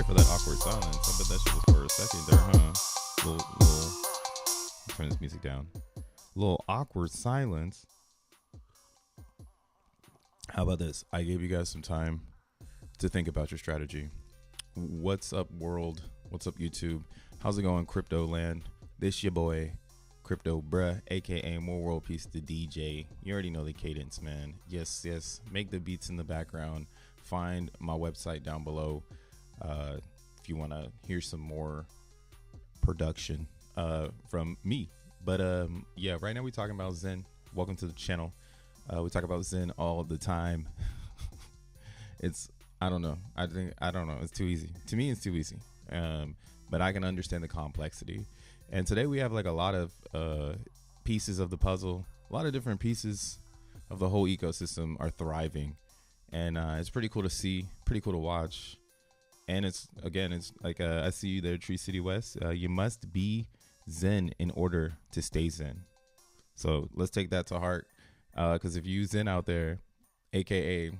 Sorry for that awkward silence. I bet that shit was for a second there, huh? Little, turn this music down. Little awkward silence. How about this? I gave you guys some time to think about your strategy. What's up, world? What's up, YouTube? How's it going, crypto land? This your boy, Crypto Bruh, aka More World Peace, the DJ. You already know the cadence, man. Yes, yes. Make the beats in the background. Find my website down below if you want to hear some more production from me. But yeah, right now we're talking about Zen. Welcome to the channel. We talk about Zen all the time. I don't know. I don't know. It's too easy. To me, it's too easy. But I can understand the complexity. And today we have like a lot of pieces of the puzzle. A lot of different pieces of the whole ecosystem are thriving. And it's pretty cool to see, pretty cool to watch. And it's like I see you there, Tree City West. You must be Zen in order to stay Zen. So let's take that to heart. Because if you Zen out there, aka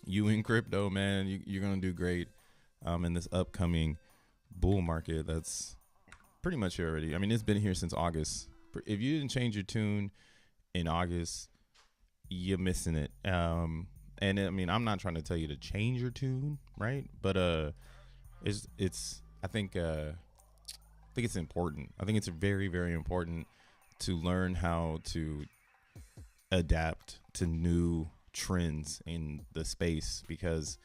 you in crypto, man, you're gonna do great in this upcoming bull market. That's pretty much here already. I mean, it's been here since August. If you didn't change your tune in August, you're missing it. And I mean, I'm not trying to tell you to change your tune, right? But I think it's important. I think it's very, very important to learn how to adapt to new trends in the space, because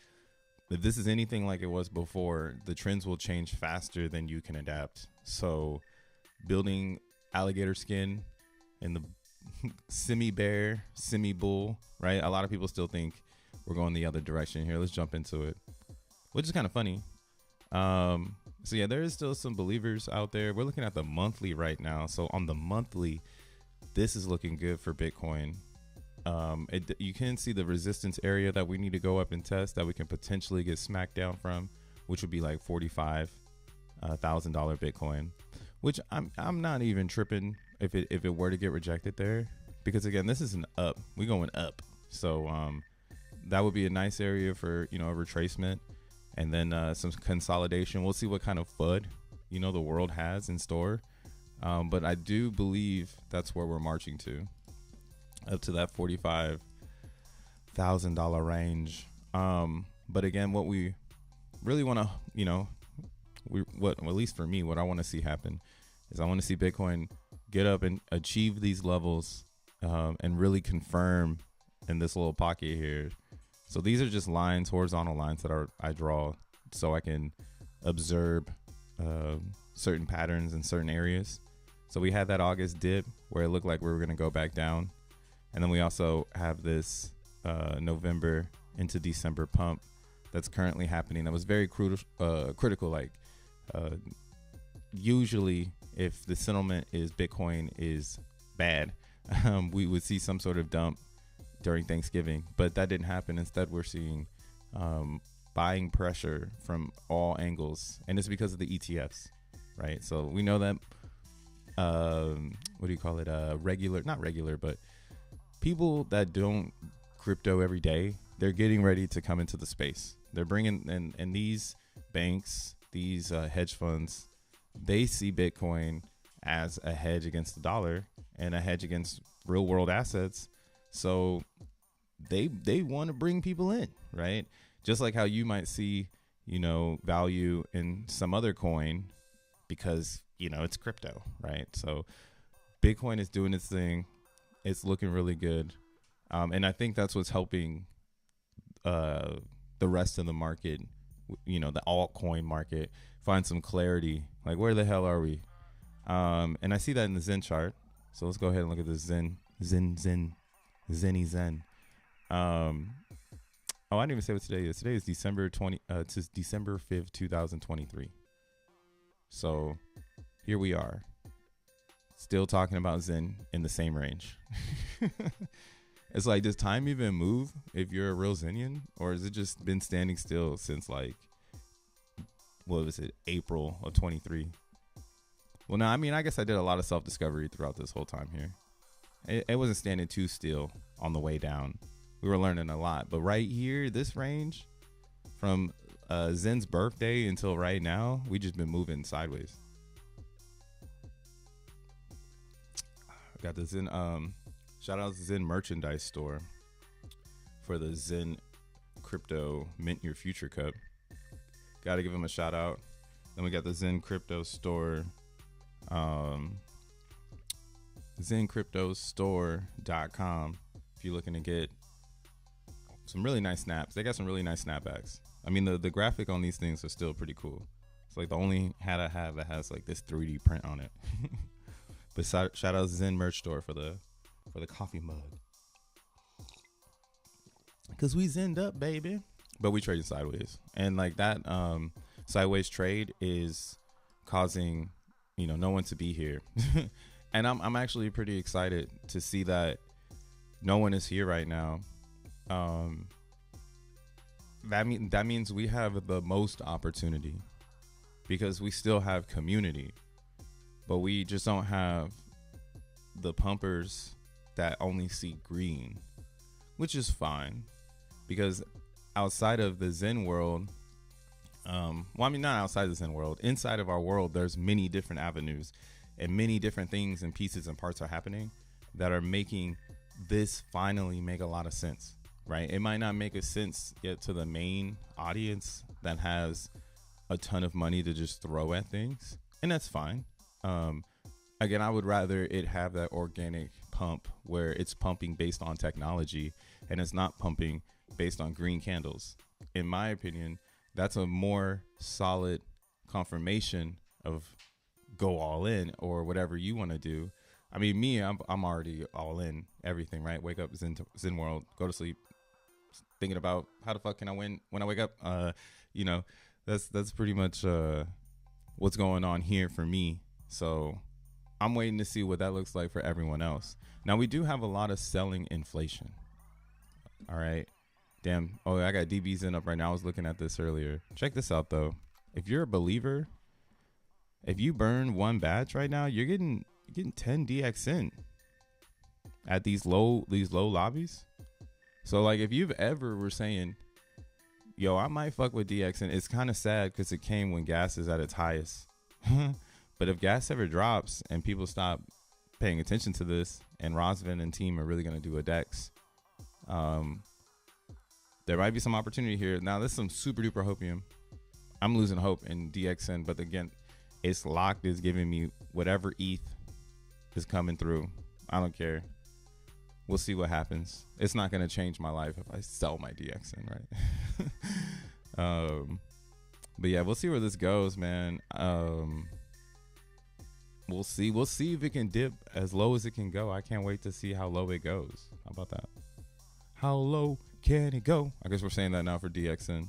if this is anything like it was before, the trends will change faster than you can adapt. So building alligator skin in the semi-bear, semi-bull, right? A lot of people still think we're going the other direction here. Let's jump into it, which is kind of funny. So yeah, there is still some believers out there. We're looking at the monthly right now. So on the monthly, this is looking good for Bitcoin. You can see the resistance area that we need to go up and test that we can potentially get smacked down from, which would be like $45,000 Bitcoin, which I'm not even tripping if it were to get rejected there, because again, this is an up. We going up. So that would be a nice area for, a retracement, and then some consolidation. We'll see what kind of FUD, the world has in store. But I do believe that's where we're marching to, up to that $45,000 range. But again, what we really want to, at least for me, what I want to see happen is I want to see Bitcoin get up and achieve these levels and really confirm in this little pocket here. So these are just lines, horizontal lines that I draw so I can observe certain patterns in certain areas. So we had that August dip where it looked like we were going to go back down. And then we also have this November into December pump that's currently happening. That was very critical. Like usually if the sentiment is Bitcoin is bad, we would see some sort of dump during Thanksgiving, but that didn't happen. Instead, we're seeing buying pressure from all angles, and it's because of the ETFs, right? So we know that what do you call it? Not regular, but people that don't crypto every day, they're getting ready to come into the space. They're bringing and these banks, these hedge funds, they see Bitcoin as a hedge against the dollar and a hedge against real world assets. So they want to bring people in, right? Just like how you might see, value in some other coin because, it's crypto, right? So Bitcoin is doing its thing. It's looking really good. And I think that's what's helping the rest of the market, the altcoin market, find some clarity. Like, where the hell are we? And I see that in the Zen chart. So let's go ahead and look at this Zen. Oh, I didn't even say what today is. Today is December 5th, 2023. So here we are, still talking about Zen in the same range. It's like, does time even move if you're a real Xenian, or has it just been standing still since like, what was it, April of 23? Well, no, I mean, I guess I did a lot of self-discovery throughout this whole time here. It wasn't standing too still on the way down. We were learning a lot, but right here, this range from Zen's birthday until right now, we just been moving sideways. Got the Zen shout out to Zen merchandise store for the Zen crypto mint your future cup. Gotta give him a shout out. Then we got the Zen crypto store, zencryptostore.com if you're looking to get some really nice snaps. They got some really nice snapbacks. I mean, the graphic on these things are still pretty cool. It's like the only hat I have that has like this 3D print on it. But shout out Zen merch store for the coffee mug, cause we zenned up, baby. But we trading sideways, and like that sideways trade is causing no one to be here. And I'm actually pretty excited to see that no one is here right now. That means we have the most opportunity because we still have community, but we just don't have the pumpers that only see green, which is fine because outside of the Zen world, not outside the Zen world, inside of our world, there's many different avenues and many different things and pieces and parts are happening that are making this finally make a lot of sense, right? It might not make a sense yet to the main audience that has a ton of money to just throw at things, and that's fine. Again, I would rather it have that organic pump where it's pumping based on technology and it's not pumping based on green candles. In my opinion, that's a more solid confirmation of go all in or whatever you want to do. I mean, me, I'm already all in everything, right? Wake up, Zen world, go to sleep, thinking about how the fuck can I win when I wake up. That's pretty much what's going on here for me. So I'm waiting to see what that looks like for everyone else. Now, we do have a lot of selling inflation. All right. Damn. Oh, I got DBs up right now. I was looking at this earlier. Check this out, though. If you're a believer, if you burn one batch right now, you're getting 10 DXN at these low lobbies. So, like, if you've ever were saying, yo, I might fuck with DXN, it's kind of sad because it came when gas is at its highest. But if gas ever drops and people stop paying attention to this and Rosvin and team are really going to do a DEX, there might be some opportunity here. Now, this is some super duper hopium. I'm losing hope in DXN, but again, it's locked. It's giving me whatever ETH is coming through. I don't care. We'll see what happens. It's not going to change my life if I sell my DXN, right? But yeah, we'll see where this goes, man. We'll see. We'll see if it can dip as low as it can go. I can't wait to see how low it goes. How about that? How low can it go? I guess we're saying that now for DXN.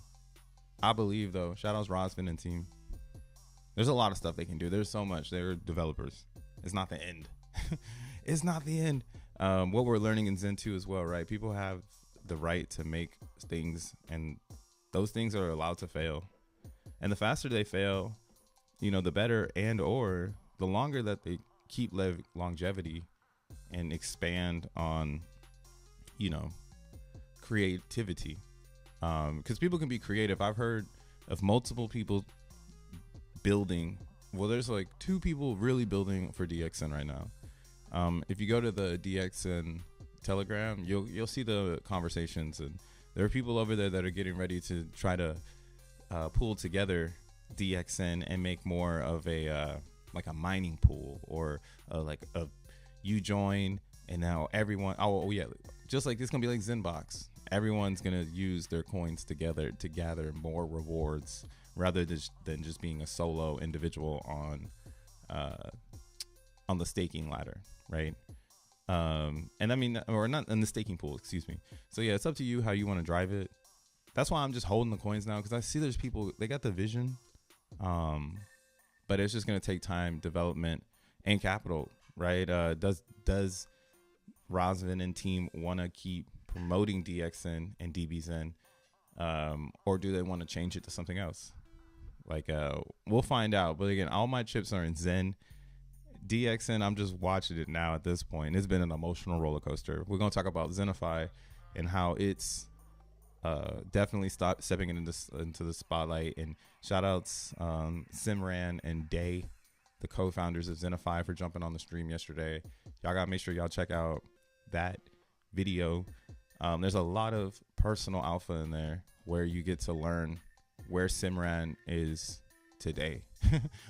I believe, though. Shout outs Rosvin and team. There's a lot of stuff they can do. There's so much. They're developers. It's not the end. It's not the end. What we're learning in Zen 2 as well, right? People have the right to make things, and those things are allowed to fail. And the faster they fail, the better, and or the longer that they keep longevity and expand on, creativity. Because people can be creative. I've heard of multiple people building. Well, there's like 2 people really building for DXN right now. If you go to the DXN Telegram, you'll see the conversations, and there are people over there that are getting ready to try to pull together DXN and make more of a like a mining pool, or like a you join and now everyone. Oh yeah, just like this gonna be like ZenBox. Everyone's gonna use their coins together to gather more rewards rather than just being a solo individual on the staking ladder, right? And I mean, or not in the staking pool, excuse me. So yeah, it's up to you how you want to drive it. That's why I'm just holding the coins now, because I see there's people, they got the vision, but it's just going to take time, development, and capital, right? Does Rosvin and team want to keep promoting DXN and DBZen, or do they want to change it to something else? Like, we'll find out. But again, all my chips are in Zen. DXN, I'm just watching it now at this point. It's been an emotional roller coaster. We're going to talk about Xenify and how it's definitely stop stepping into the spotlight. And shout outs Simran and Day, the co-founders of Xenify, for jumping on the stream yesterday. Y'all gotta make sure y'all check out that video. There's a lot of personal alpha in there where you get to learn where Simran is today,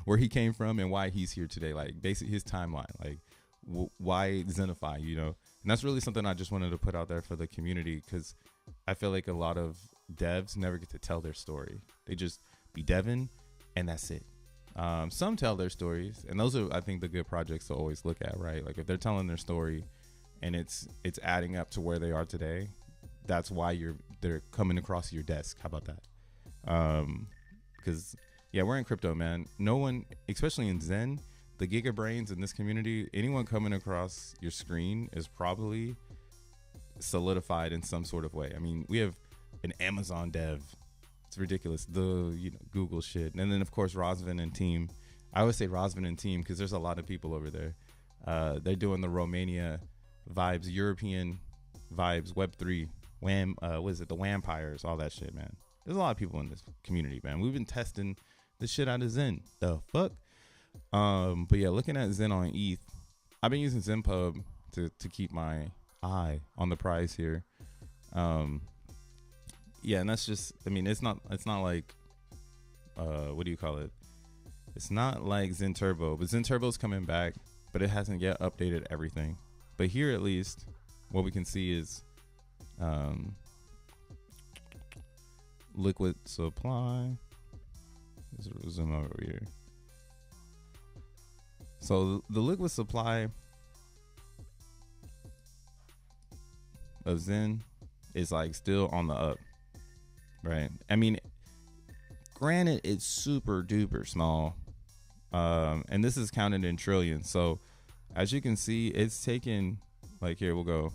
where he came from and why he's here today, like basically his timeline, like why Xenify, you know. And that's really something I just wanted to put out there for the community, because I feel like a lot of devs never get to tell their story. They just be deving and that's it. Some tell their stories, and those are, I think, the good projects to always look at, right? Like if they're telling their story and it's adding up to where they are today, that's why they're coming across your desk. How about that? Because yeah, we're in crypto, man. No one, especially in Zen, the giga brains in this community, anyone coming across your screen is probably solidified in some sort of way. I mean, we have an Amazon dev. It's ridiculous. The Google shit. And then of course Rosvin and team. I always say Rosvin and team because there's a lot of people over there. They're doing the Romania vibes, European vibes, Web3, what is it? The Vampires, all that shit, man. There's a lot of people in this community, man. We've been testing the shit out of Zen. The fuck? But yeah, looking at Zen on ETH, I've been using ZenPub to keep my eye on the prize here. Yeah, and that's just, I mean, it's not like, what do you call it? It's not like Zen Turbo, but Zen Turbo's coming back, but it hasn't yet updated everything. But here, at least, what we can see is, liquid supply. Let's zoom over here. So the liquid supply of Zen is like still on the up, right? I mean, granted, it's super duper small, and this is counted in trillions. So as you can see, it's taken, like, here we'll go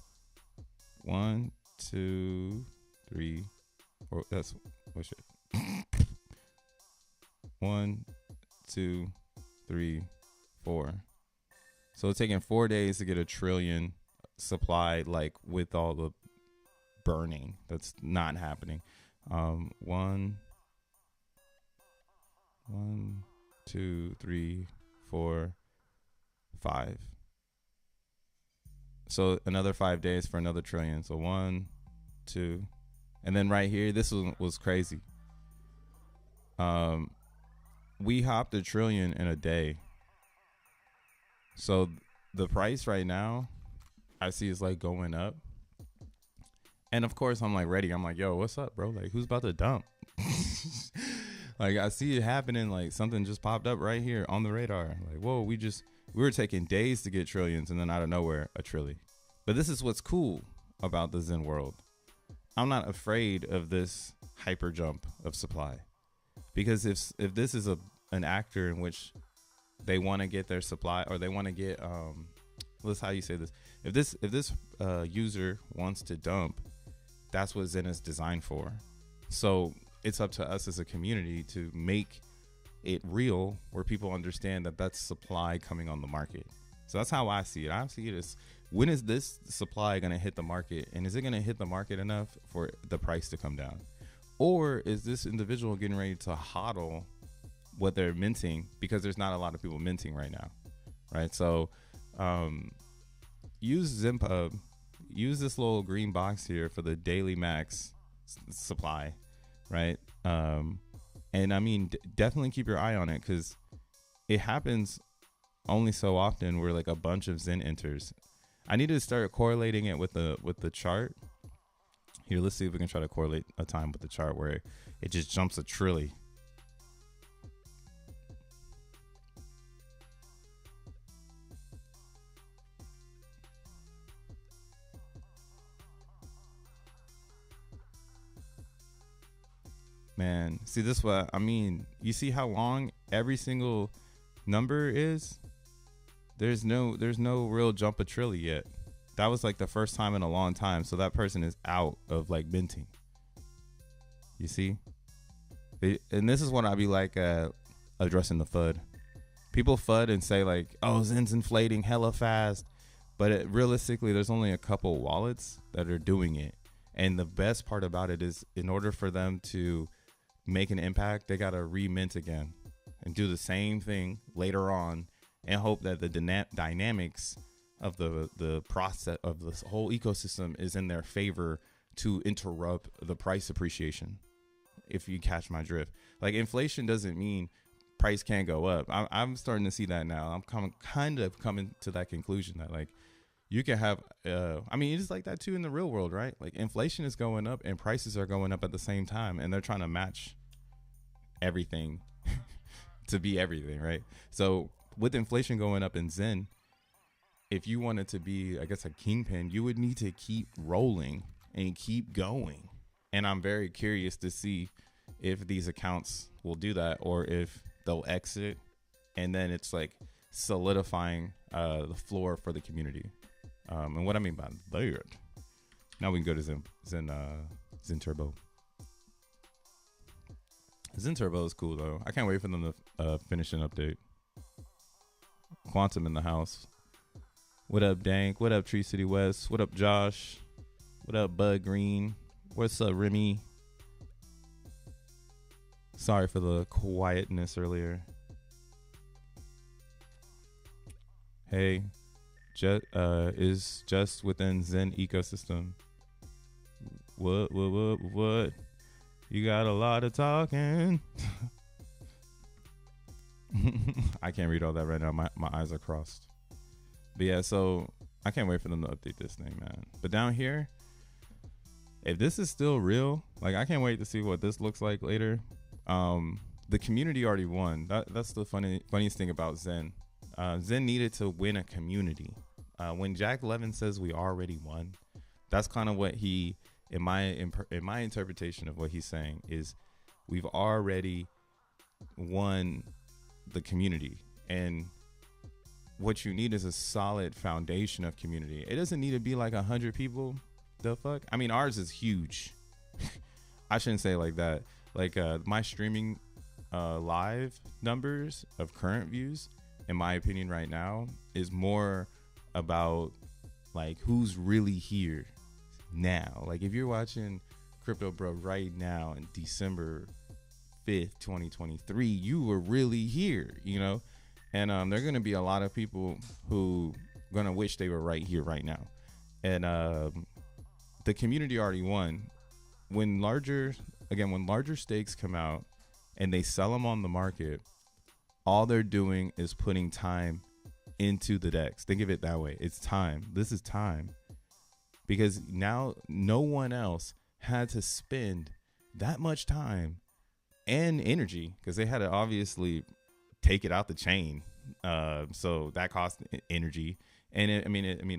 1, 2, 3, 4. That's what shit. 1, 2, 3, 4. So it's taking 4 days to get a trillion supply, like with all the burning that's not happening. 1, 2, 3, 4, 5. So another 5 days for another trillion. So 1, 2, and then right here, this was crazy. We hopped a trillion in a day. So the price right now, I see is like going up. And of course, I'm like ready. I'm like, yo, what's up, bro? Like, who's about to dump? Like, I see it happening. Like, something just popped up right here on the radar. Like, whoa, we were taking days to get trillions, and then out of nowhere, a trillion. But this is what's cool about the Zen world. I'm not afraid of this hyper jump of supply, because if this is an actor in which they want to get their supply, or they want to get let's how you say this. If this user wants to dump, that's what Zen is designed for. So it's up to us as a community to make it real, where people understand that that's supply coming on the market. So that's how I see it. I see it as, when is this supply going to hit the market, and is it going to hit the market enough for the price to come down? Or is this individual getting ready to hodl what they're minting, because there's not a lot of people minting right now, right? So use ZenPub, use this little green box here for the daily max supply, right? And I mean, definitely keep your eye on it, because it happens only so often where like a bunch of Zen enters. I need to start correlating it with the chart. Here, let's see if we can try to correlate a time with the chart where it just jumps a trillion. Man, see, this what I mean. You see how long every single number is? There's no real jump a trillion yet. That was like the first time in a long time. So that person is out of like minting. You see? And this is what I'd be like addressing the FUD. People FUD and say like, oh, Zen's inflating hella fast. But realistically, there's only a couple wallets that are doing it. And the best part about it is, in order for them to make an impact, they got to remint again and do the same thing later on, and hope that the dynamics of the process of this whole ecosystem is in their favor to interrupt the price appreciation. If you catch my drift, like, inflation doesn't mean price can't go up. I'm starting to see that now. I'm kind of coming to that conclusion that, like, you can have, I mean, it's like that too in the real world, right? Like, inflation is going up and prices are going up at the same time, and they're trying to match everything to be everything, right? So with inflation going up in Zen, if you wanted to be, I guess, a kingpin, you would need to keep rolling and keep going. And I'm very curious to see if these accounts will do that, or if they'll exit, and then it's like solidifying the floor for the community. And what I mean by that, now we can go to Zen Turbo. Zen Turbo is cool though. I can't wait for them to finish an update. Quantum in the house. What up, Dank? What up, Tree City West? What up, Josh? What up, Bud Green? What's up, Remy? Sorry for the quietness earlier. Hey, is just within Zen ecosystem. What? You got a lot of talking. I can't read all that right now. My eyes are crossed. But yeah, so I can't wait for them to update this thing, man. But down here, if this is still real, like, I can't wait to see what this looks like later. The community already won. That's the funniest thing about Zen. Zen needed to win a community. When Jack Levin says we already won, that's kind of what he, in my interpretation of what he's saying, is we've already won the community. And what you need is a solid foundation of community. It doesn't need to be like 100 people. The fuck? I mean, ours is huge. I shouldn't say it like that. Like, my streaming live numbers of current views, in my opinion right now, is more about, like, who's really here now. Like, if you're watching Crypto Bro right now in December 5th, 2023, you were really here, you know? And there are going to be a lot of people who going to wish they were right here right now. And the community already won. When larger stakes come out and they sell them on the market, all they're doing is putting time into the DEX. Think of it that way. It's time. This is time. Because now no one else had to spend that much time and energy, because they had to obviously take it out the chain. So that cost energy and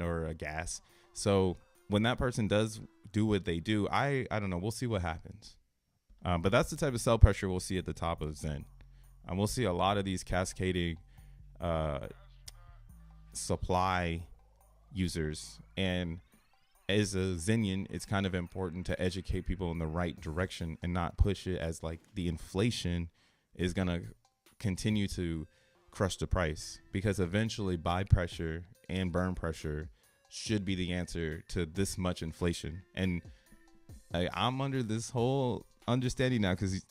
or gas. So when that person does do what they do, I don't know. We'll see what happens. But that's the type of sell pressure we'll see at the top of Zen. And we'll see a lot of these cascading supply users. And as a Zenian, it's kind of important to educate people in the right direction and not push it as like the inflation is going to continue to crush the price, because eventually buy pressure and burn pressure should be the answer to this much inflation. And I'm under this whole understanding now, because,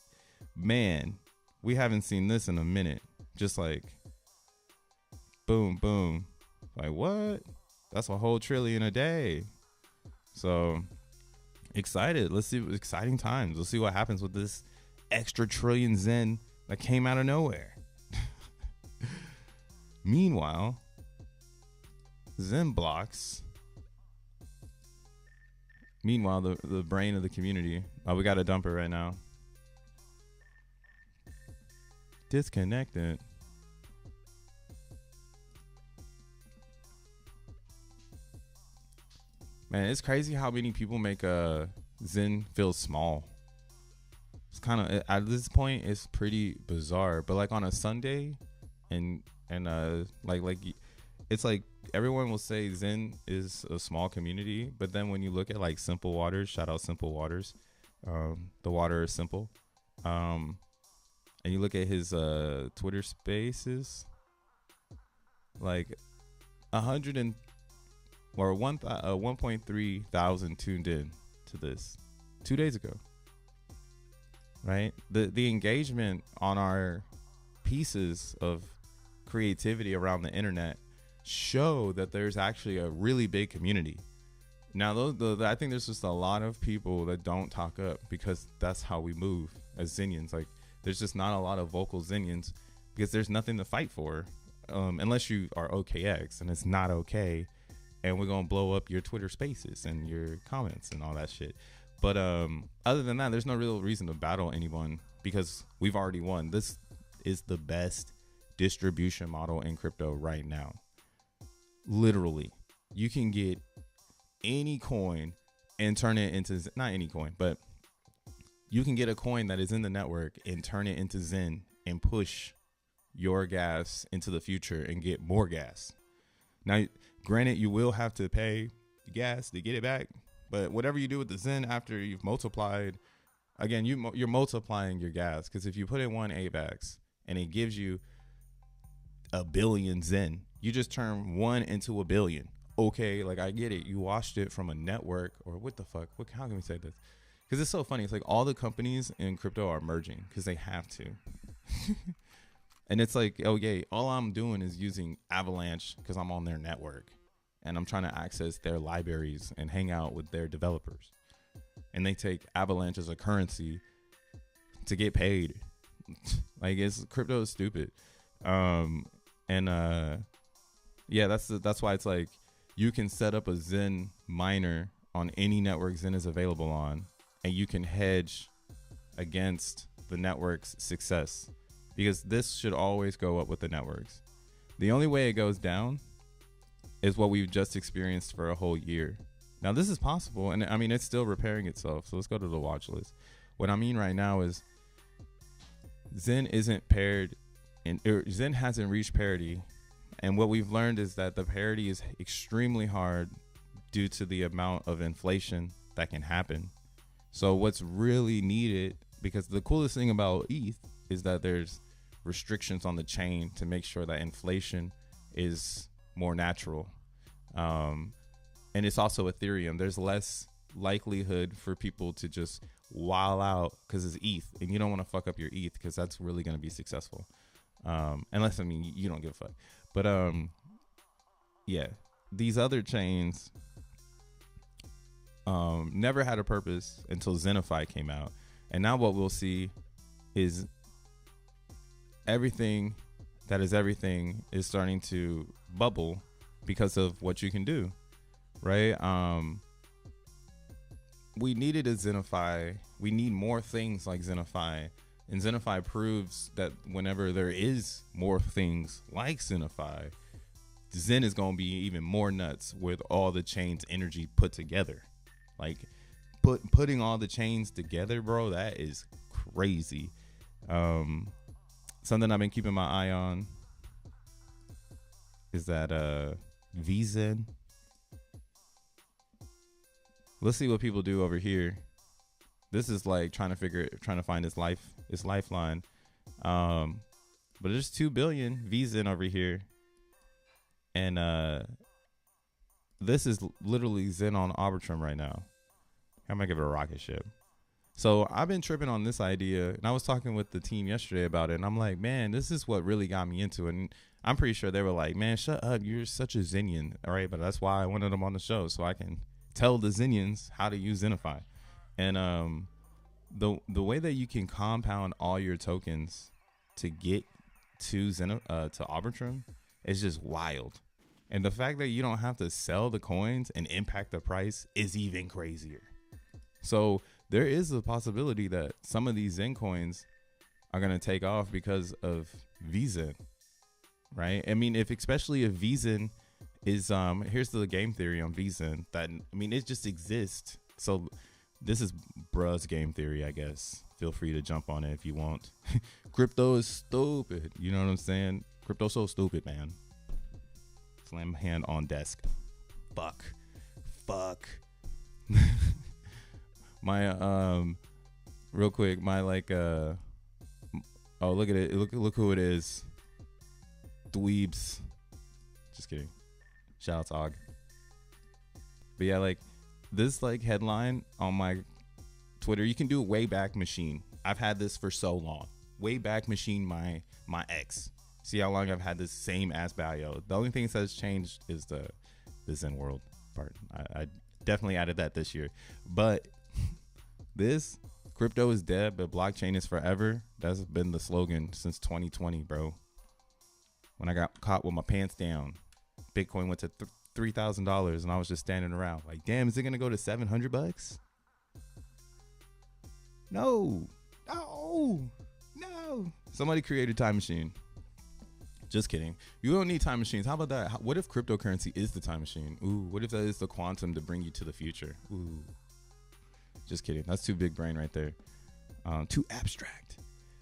man, we haven't seen this in a minute. Just like, boom, boom. Like, what? That's a whole trillion a day. So excited. Let's see. Exciting times. We'll see what happens with this extra trillion Zen that came out of nowhere. Meanwhile, XENblocks. Meanwhile, the brain of the community. Oh, we got a dumper right now. Disconnected. Man, it's crazy how many people make Zen feel small. It's kind of, at this point, it's pretty bizarre. But like on a Sunday, and like it's like everyone will say Zen is a small community, but then when you look at like Simple Waters, shout out Simple Waters, the water is simple, and you look at his Twitter Spaces, like 1.3 thousand tuned in to this 2 days ago, right? The engagement on our pieces of creativity around the internet show that there's actually a really big community. Now, I think there's just a lot of people that don't talk up because that's how we move as Xenians. Like, there's just not a lot of vocal Xenians because there's nothing to fight for, unless you are OKX, and it's not okay. And we're going to blow up your Twitter spaces and your comments and all that shit. But other than that, there's no real reason to battle anyone because we've already won. This is the best distribution model in crypto right now. Literally, you can get any coin and turn it into, not any coin, but you can get a coin that is in the network and turn it into Zen and push your gas into the future and get more gas. Now, granted, you will have to pay gas to get it back, but whatever you do with the Zen after you've multiplied, again, you're multiplying your gas, because if you put in one AVAX and it gives you a billion Zen, you just turn one into a billion. Okay, like, I get it. You washed it from a network, or what the fuck? How can we say this? Because it's so funny. It's like all the companies in crypto are merging because they have to. And it's like, okay, all I'm doing is using Avalanche because I'm on their network and I'm trying to access their libraries and hang out with their developers. And they take Avalanche as a currency to get paid. Like, crypto is stupid. Yeah, that's why it's like you can set up a Zen miner on any network Zen is available on, and you can hedge against the network's success, because this should always go up with the networks. The only way it goes down is what we've just experienced for a whole year. Now, this is possible, and I mean, it's still repairing itself. So let's go to the watch list. What I mean right now is Zen isn't paired, Zen hasn't reached parity. And what we've learned is that the parity is extremely hard due to the amount of inflation that can happen. So what's really needed, because the coolest thing about ETH is that there's restrictions on the chain to make sure that inflation is more natural. And it's also Ethereum. There's less likelihood for people to just wild out because it's ETH, and you don't want to fuck up your ETH because that's really going to be successful. Unless, I mean, you don't give a fuck. But yeah, these other chains never had a purpose until Xenify came out. And now what we'll see is everything that is everything is starting to bubble because of what you can do, right? We needed a Xenify. We need more things like Xenify. And Xenify proves that whenever there is more things like Xenify, Zen is going to be even more nuts with all the chains energy put together. Like, putting all the chains together, bro, that is crazy. Something I've been keeping my eye on is that VZen. Let's see what people do over here. This is like trying to find his lifeline. But there's 2 billion VZen over here. And this is literally Zen on Arbitrum right now. I might give it a rocket ship. So I've been tripping on this idea, and I was talking with the team yesterday about it, and I'm like, man, this is what really got me into it. And I'm pretty sure they were like, man, shut up, you're such a Xenian. All right, but that's why I wanted them on the show, so I can tell the Xenians how to use Xenify. And the way that you can compound all your tokens to get to Arbitrum is just wild. And the fact that you don't have to sell the coins and impact the price is even crazier. So there is a possibility that some of these Zen coins are going to take off because of VZen, right? I mean, especially if VZen is, here's the game theory on VZen, that, I mean, it just exists. So this is bruh's game theory, I guess. Feel free to jump on it if you want. Crypto is stupid. You know what I'm saying? Crypto's so stupid, man. Slam hand on desk. Fuck. My real quick, my like oh, look at it. Look who it is. Dweebs. Just kidding. Shout out to Og. But yeah, like this like headline on my Twitter. You can do Wayback Machine. I've had this for so long. Wayback Machine, my ex. See how long I've had this same ass bio. The only thing that's changed is the Zen world part. I definitely added that this year. But this crypto is dead, but blockchain is forever. That's been the slogan since 2020, bro. When I got caught with my pants down, Bitcoin went to $3,000, and I was just standing around like, damn, is it gonna go to $700? No. Somebody created a time machine. Just kidding. You don't need time machines. How about that? What if cryptocurrency is the time machine? Ooh, what if that is the quantum to bring you to the future? Ooh. Just kidding. That's too big brain right there. Too abstract.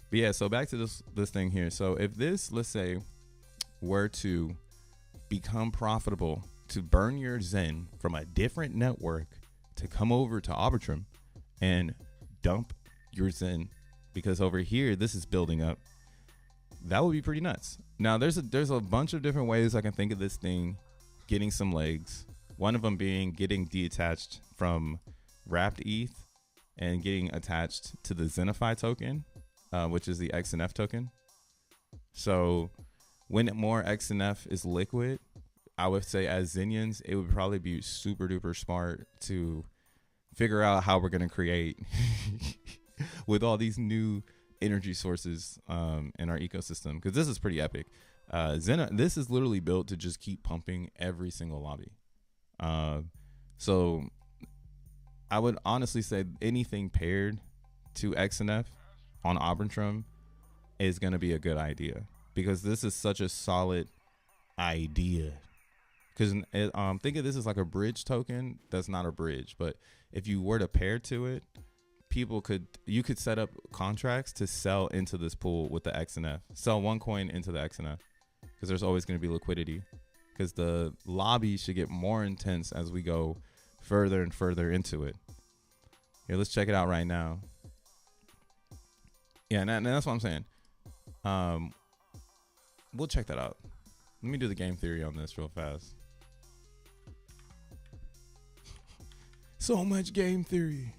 But yeah, so back to this thing here. So if this, let's say, were to become profitable, to burn your Zen from a different network to come over to Arbitrum and dump your Zen, because over here this is building up, that would be pretty nuts. Now there's a bunch of different ways I can think of this thing getting some legs. One of them being getting detached from wrapped ETH and getting attached to the Xenify token, which is the XNF token. So when more XNF is liquid, I would say as Xenians, it would probably be super duper smart to figure out how we're going to create with all these new energy sources in our ecosystem, because this is pretty epic. This is literally built to just keep pumping every single lobby. So I would honestly say anything paired to XNF on Arbitrum is going to be a good idea, because this is such a solid idea. Because think of this as like a bridge token. That's not a bridge, but if you were to pair to it, you could set up contracts to sell into this pool with the XNF. Sell one coin into the XNF, because there's always going to be liquidity. Because the lobby should get more intense as we go further and further into it. Here, let's check it out right now. Yeah, and that's what I'm saying. We'll check that out. Let me do the game theory on this real fast. So much game theory.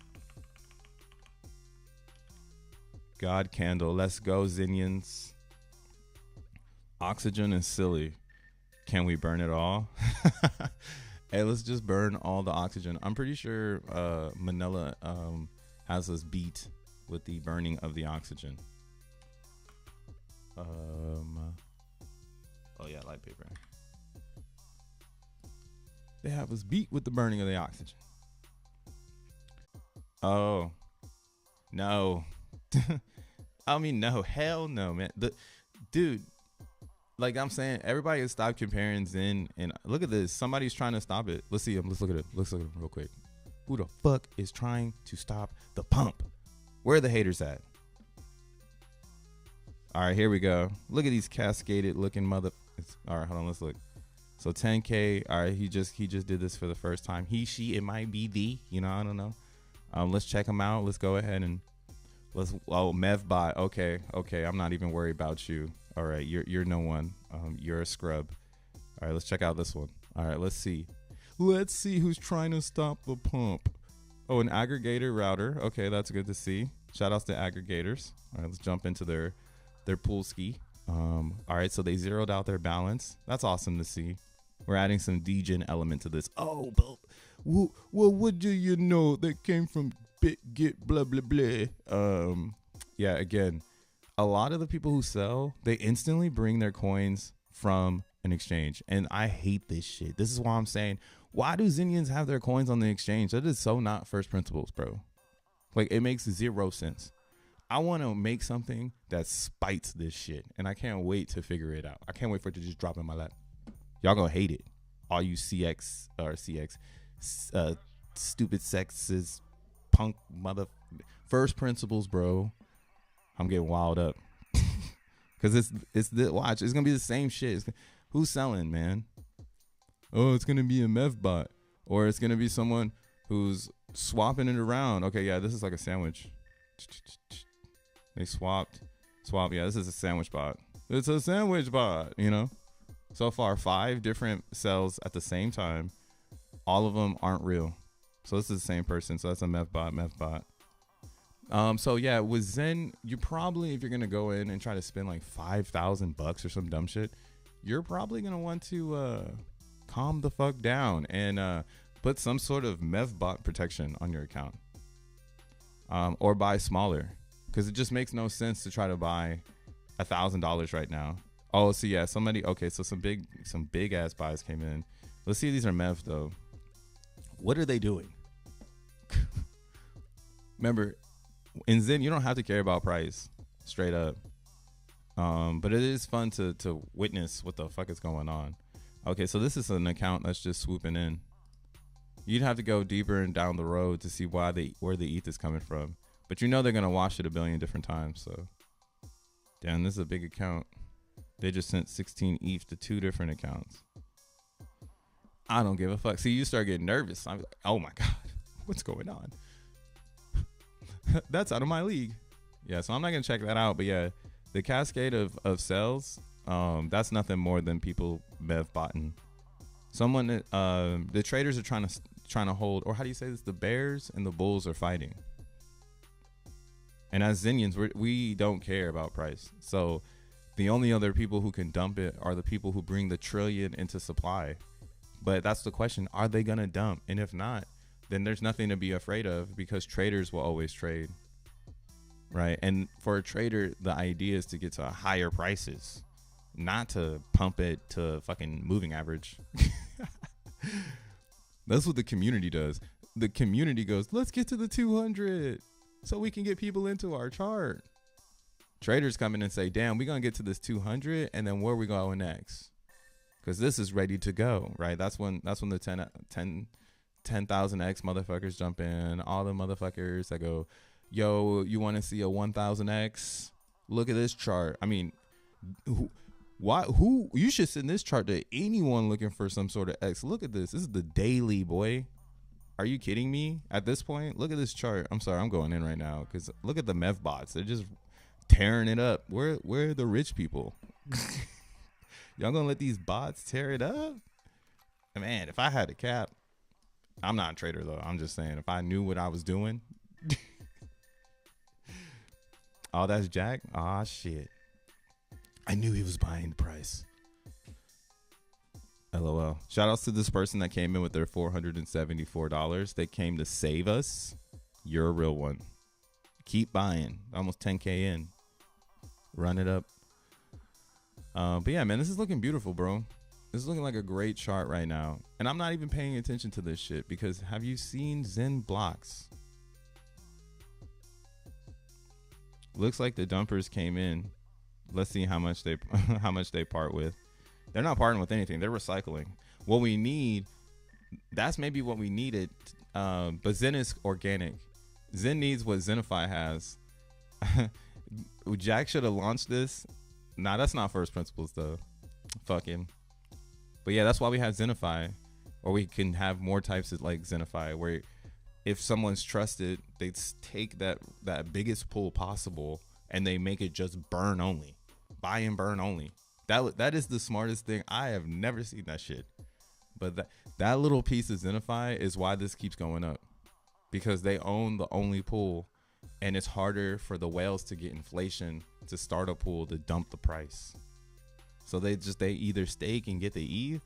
God candle. Let's go, Xenians. Oxygen is silly. Can we burn it all? Hey, let's just burn all the oxygen. I'm pretty sure Manila has us beat with the burning of the oxygen. Oh yeah, light paper. They have us beat with the burning of the oxygen. Oh no. I mean, no, hell no, man. Dude, like I'm saying, everybody has stopped comparing Zen, and look at this. Somebody's trying to stop it. Let's see him. Let's look at it. Let's look at him real quick. Who the fuck is trying to stop the pump? Where are the haters at? All right, here we go. Look at these cascaded looking mother. All right, hold on. Let's look. So 10K. All right, he just did this for the first time. He, she, it might be the. I don't know. Let's check him out. Let's go ahead and Mevbot. Okay. I'm not even worried about you. All right, you're no one. You're a scrub. All right, let's check out this one. All right, let's see. Let's see who's trying to stop the pump. Oh, an aggregator router. Okay, that's good to see. Shout outs to aggregators. All right, let's jump into their pool ski. All right, so they zeroed out their balance. That's awesome to see. We're adding some degen element to this. Oh, but well, what do you know? That came from Bitget, blah blah blah. Yeah, again, a lot of the people who sell, they instantly bring their coins from an exchange, and I hate this shit. This is why I'm saying, why do Xenians have their coins on the exchange? That is so not first principles, bro. Like, it makes zero sense. I want to make something that spites this shit, and I can't wait to figure it out. I can't wait for it to just drop in my lap. Y'all gonna hate it, all you CX stupid sexes, punk mother. First principles, bro. I'm getting wild up. Because it's watch. It's going to be the same shit. Who's selling, man? Oh, it's going to be a Mevbot. Or it's going to be someone who's swapping it around. Okay, yeah, this is like a sandwich. They swapped. Yeah, this is a sandwich bot. It's a sandwich bot, So far, 5 different cells at the same time. All of them aren't real. So this is the same person. So that's a meth bot. So yeah, with Zen, you probably, if you're gonna go in and try to spend like $5,000 or some dumb shit, you're probably gonna want to calm the fuck down and put some sort of meth bot protection on your account, or buy smaller, because it just makes no sense to try to buy $1,000 right now. Oh, so yeah, somebody. Okay, so some big ass buys came in. Let's see if these are meth though. What are they doing? Remember, in Zen, you don't have to care about price, straight up. But it is fun to witness what the fuck is going on. Okay, so this is an account that's just swooping in. You'd have to go deeper and down the road to see where the ETH is coming from. But you know they're gonna wash it a billion different times. So, damn, this is a big account. They just sent 16 ETH to 2 different accounts. I don't give a fuck. See, you start getting nervous. I'm like, oh my god, what's going on? That's out of my league. Yeah, so I'm not gonna check that out. But yeah, the cascade of sales, that's nothing more than people bev botting. Someone, the traders are trying to hold, or how do you say this? The bears and the bulls are fighting. And as Xenians, we don't care about price. So the only other people who can dump it are the people who bring the trillion into supply. But that's the question: are they gonna dump? And if not, then there's nothing to be afraid of, because traders will always trade, right? And for a trader, the idea is to get to higher prices, not to pump it to fucking moving average. That's what the community does. The community goes, let's get to the 200 so we can get people into our chart. Traders come in and say, damn, we're gonna get to this 200, and then where are we going next? Because this is ready to go, right? That's when the 10,000x motherfuckers jump in. All the motherfuckers that go, yo, you want to see a 1,000x? Look at this chart. I mean, who you should send this chart to anyone looking for some sort of X. Look at this. This is the daily, boy. Are you kidding me? At this point, look at this chart. I'm sorry, I'm going in right now because look at the meth bots. They're just tearing it up. Where are the rich people? Y'all gonna let these bots tear it up? Man, if I had a cap, I'm not a trader though. I'm just saying, if I knew what I was doing. Oh, that's Jack? Ah, shit. I knew he was buying the price. LOL. Shout outs to this person that came in with their $474. They came to save us. You're a real one. Keep buying. Almost 10K in. Run it up. But yeah, man, this is looking beautiful, bro. This is looking like a great chart right now. And I'm not even paying attention to this shit because have you seen XENblocks? Looks like the dumpers came in. Let's see how much they part with. They're not parting with anything. They're recycling. What we need, that's maybe what we needed. But Zen is organic. Zen needs what Xenify has. Jack should have launched this. Nah, that's not first principles though. Fuck him. But yeah, that's why we have Xenify, or we can have more types of like Xenify, where if someone's trusted, they take that biggest pool possible and they make it just burn only, buy and burn only. That is the smartest thing. I have never seen that shit. But that little piece of Xenify is why this keeps going up, because they own the only pool, and it's harder for the whales to get inflation to start a pool to dump the price. So they either stake and get the ETH,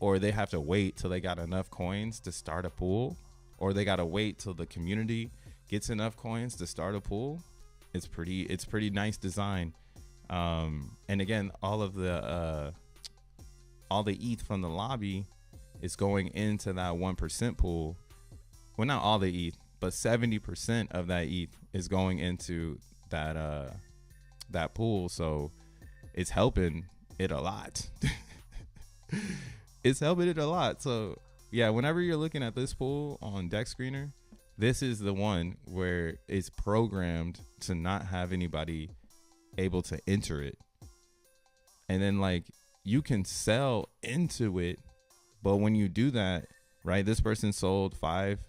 or they have to wait till they got enough coins to start a pool, or they got to wait till the community gets enough coins to start a pool. It's pretty nice design. And again, all the ETH from the lobby is going into that 1% pool. Well, not all the ETH, but 70% of that ETH is going into that pool. So it's helping it a lot. It's helping it a lot. So yeah, whenever you're looking at this pool on Deck Screener, this is the one where it's programmed to not have anybody able to enter it. And then like you can sell into it, but when you do that, right, this person sold 5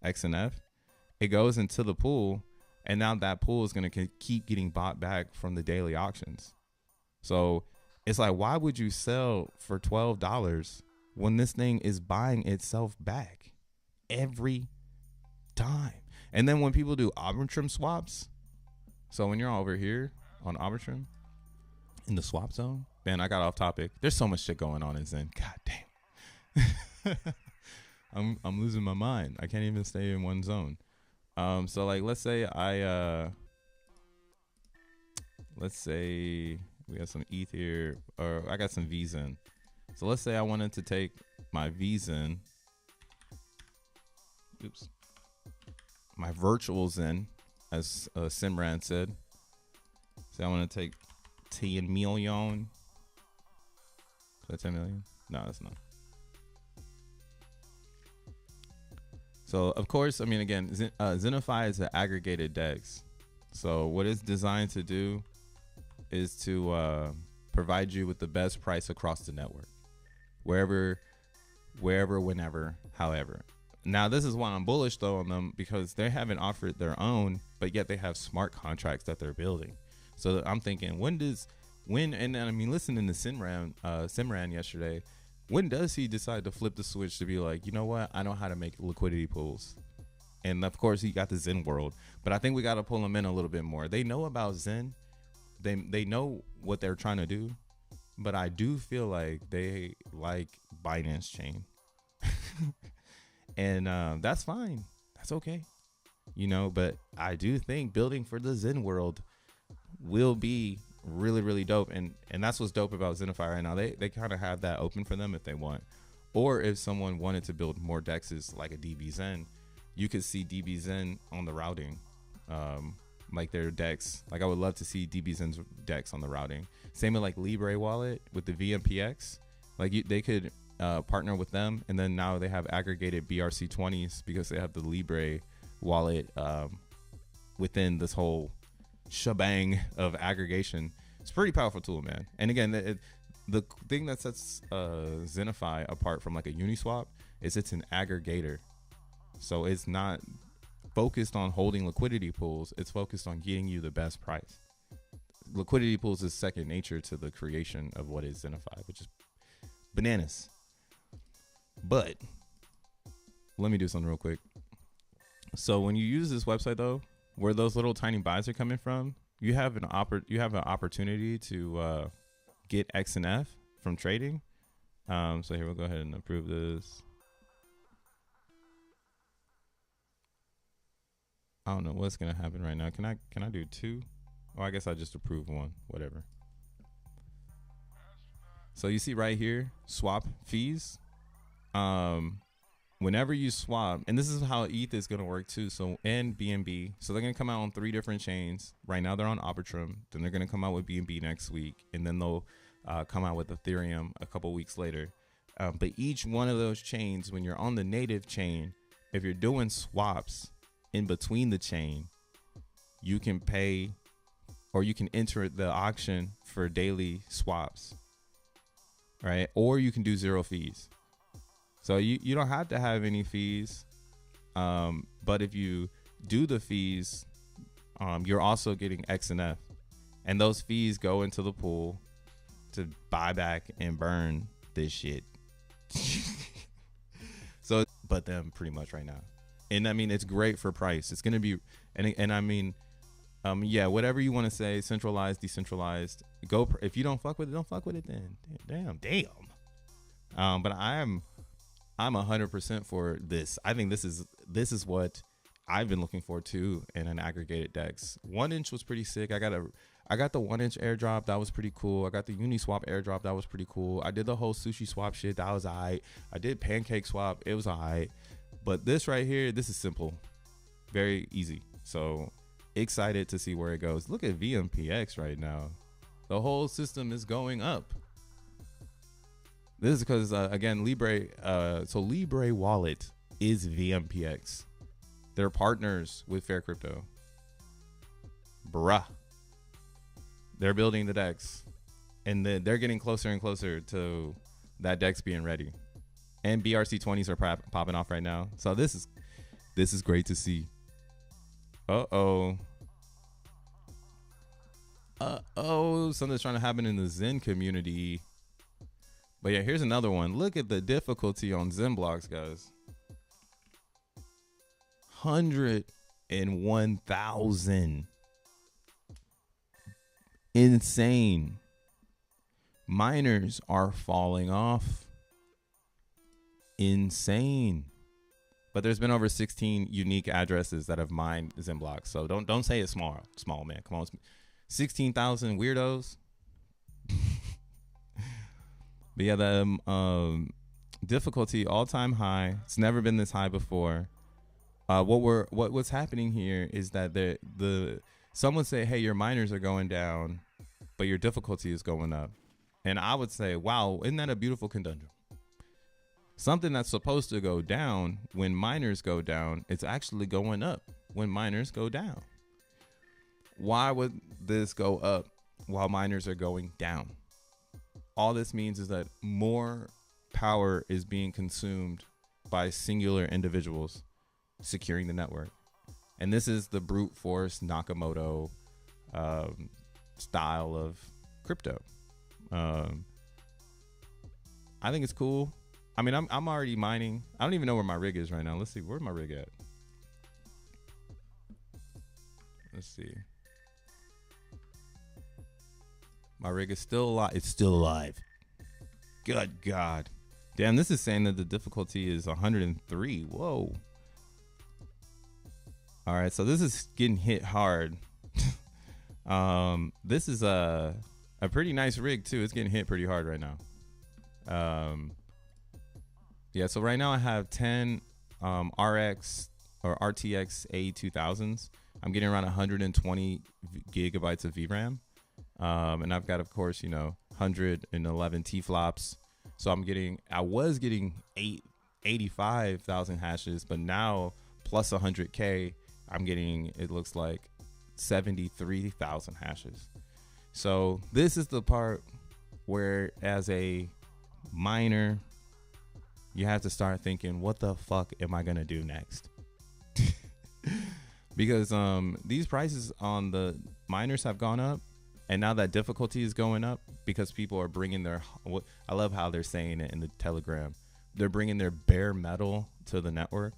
XNF, it goes into the pool, and now that pool is going to keep getting bought back from the daily auctions. So it's like, why would you sell for $12 when this thing is buying itself back every time. And then when people do Arbitrum swaps, so when you're over here on Arbitrum in the swap zone, man, I got off topic. There's so much shit going on in Zen. God damn. I'm losing my mind. I can't even stay in one zone. So like, let's say we got some ETH here, or I got some VZen. So let's say I wanted to take my VZen, my virtual Zen, as Simran said. So I want to take 10 million. Is that 10 million? No, that's not. So of course, I mean, again, Xenify is an aggregated DEX. So what it's designed to do is to provide you with the best price across the network, wherever, whenever, however. Now, this is why I'm bullish though on them, because they haven't offered their own, but yet they have smart contracts that they're building. So I'm thinking, and I mean, listening to Simran yesterday, when does he decide to flip the switch to be like, you know what, I know how to make liquidity pools? And of course, he got the Zen world, but I think we got to pull them in a little bit more. They know about Zen. They know what they're trying to do, but I do feel like they like Binance chain. And that's fine. That's okay. You know, but I do think building for the Zen world will be really, really dope. And that's what's dope about Xenify right now. They kind of have that open for them if they want. Or if someone wanted to build more dexes like a DB Zen, you could see DB Zen on the routing. Like their dex. Like I would love to see DB Zen's dex on the routing. Same with like Libre wallet with the VMPX. Like they could partner with them, and then now they have aggregated BRC20s because they have the Libre wallet within this whole shebang of aggregation. It's a pretty powerful tool, man. And again, the thing that sets Xenify apart from like a Uniswap is it's an aggregator. So it's not focused on holding liquidity pools. It's focused on getting you the best price. Liquidity pools is second nature to the creation of what is Xenify, which is bananas. But let me do something real quick. So when you use this website though, where those little tiny buys are coming from, you have an opportunity to get XNF from trading. So here, we'll go ahead and approve this. I don't know what's gonna happen right now. Can I do two? Oh, I guess I just approve one, whatever. So you see right here, swap fees. Whenever you swap, and this is how ETH is gonna work too. So and BNB, so they're gonna come out on 3 different chains. Right now they're on Arbitrum. Then they're gonna come out with BNB next week, and then they'll come out with Ethereum a couple weeks later. But each one of those chains, when you're on the native chain, if you're doing swaps in between the chain, you can pay, or you can enter the auction for daily swaps, right? Or you can do 0 fees. So you don't have to have any fees, but if you do the fees, you're also getting XNF, and those fees go into the pool to buy back and burn this shit. So, but them pretty much right now. And I mean, it's great for price. It's going to be, and I mean, yeah, whatever you want to say, centralized, decentralized, go. If you don't fuck with it, don't fuck with it then. Damn. But I'm 100% for this. I think this is what I've been looking for too in an aggregated DEX. 1inch was pretty sick. I got the 1inch airdrop. That was pretty cool. I got the Uniswap airdrop. That was pretty cool. I did the whole sushi swap shit. That was alright. I did pancake swap. It was alright. But this right here, this is simple, very easy. So excited to see where it goes. Look at VMPX right now. The whole system is going up. This is because, again, Libre, so Libre wallet is VMPX. They're partners with Fair Crypto. Bruh. They're building the DEX. And they're getting closer and closer to that DEX being ready. And BRC20s are popping off right now. So this is great to see. Uh-oh. Something's trying to happen in the Zen community. But yeah, here's another one. Look at the difficulty on XENblocks, guys. 101,000. Insane. Miners are falling off. Insane. But there's been over 16 unique addresses that have mined XENblocks. So don't say it's small, man. Come on. 16,000 weirdos. But yeah, the difficulty all-time high. It's never been this high before. What's happening here is that some would say, hey, your miners are going down, but your difficulty is going up. And I would say, wow, isn't that a beautiful conundrum? Something that's supposed to go down when miners go down, it's actually going up when miners go down. Why would this go up while miners are going down? All this means is that more power is being consumed by singular individuals securing the network. And this is the brute force Nakamoto style of crypto. I think it's cool. I mean, I'm already mining. I don't even know where my rig is right now. Let's see. Where's my rig at? Let's see. My rig is still alive. It's still alive. Good God. Damn, this is saying that the difficulty is 103. Whoa. All right, so this is getting hit hard. This is a pretty nice rig too. It's getting hit pretty hard right now. Yeah, so right now I have 10 RX or RTX A2000s. I'm getting around 120 gigabytes of VRAM. And I've got, of course, 111 T-flops. So I was getting 85,000 hashes, but now plus 100K, I'm getting, it looks like 73,000 hashes. So this is the part where as a miner, you have to start thinking, what the fuck am I going to do next? Because these prices on the miners have gone up. And now that difficulty is going up because people are bringing I love how they're saying it in the Telegram. They're bringing their bare metal to the network.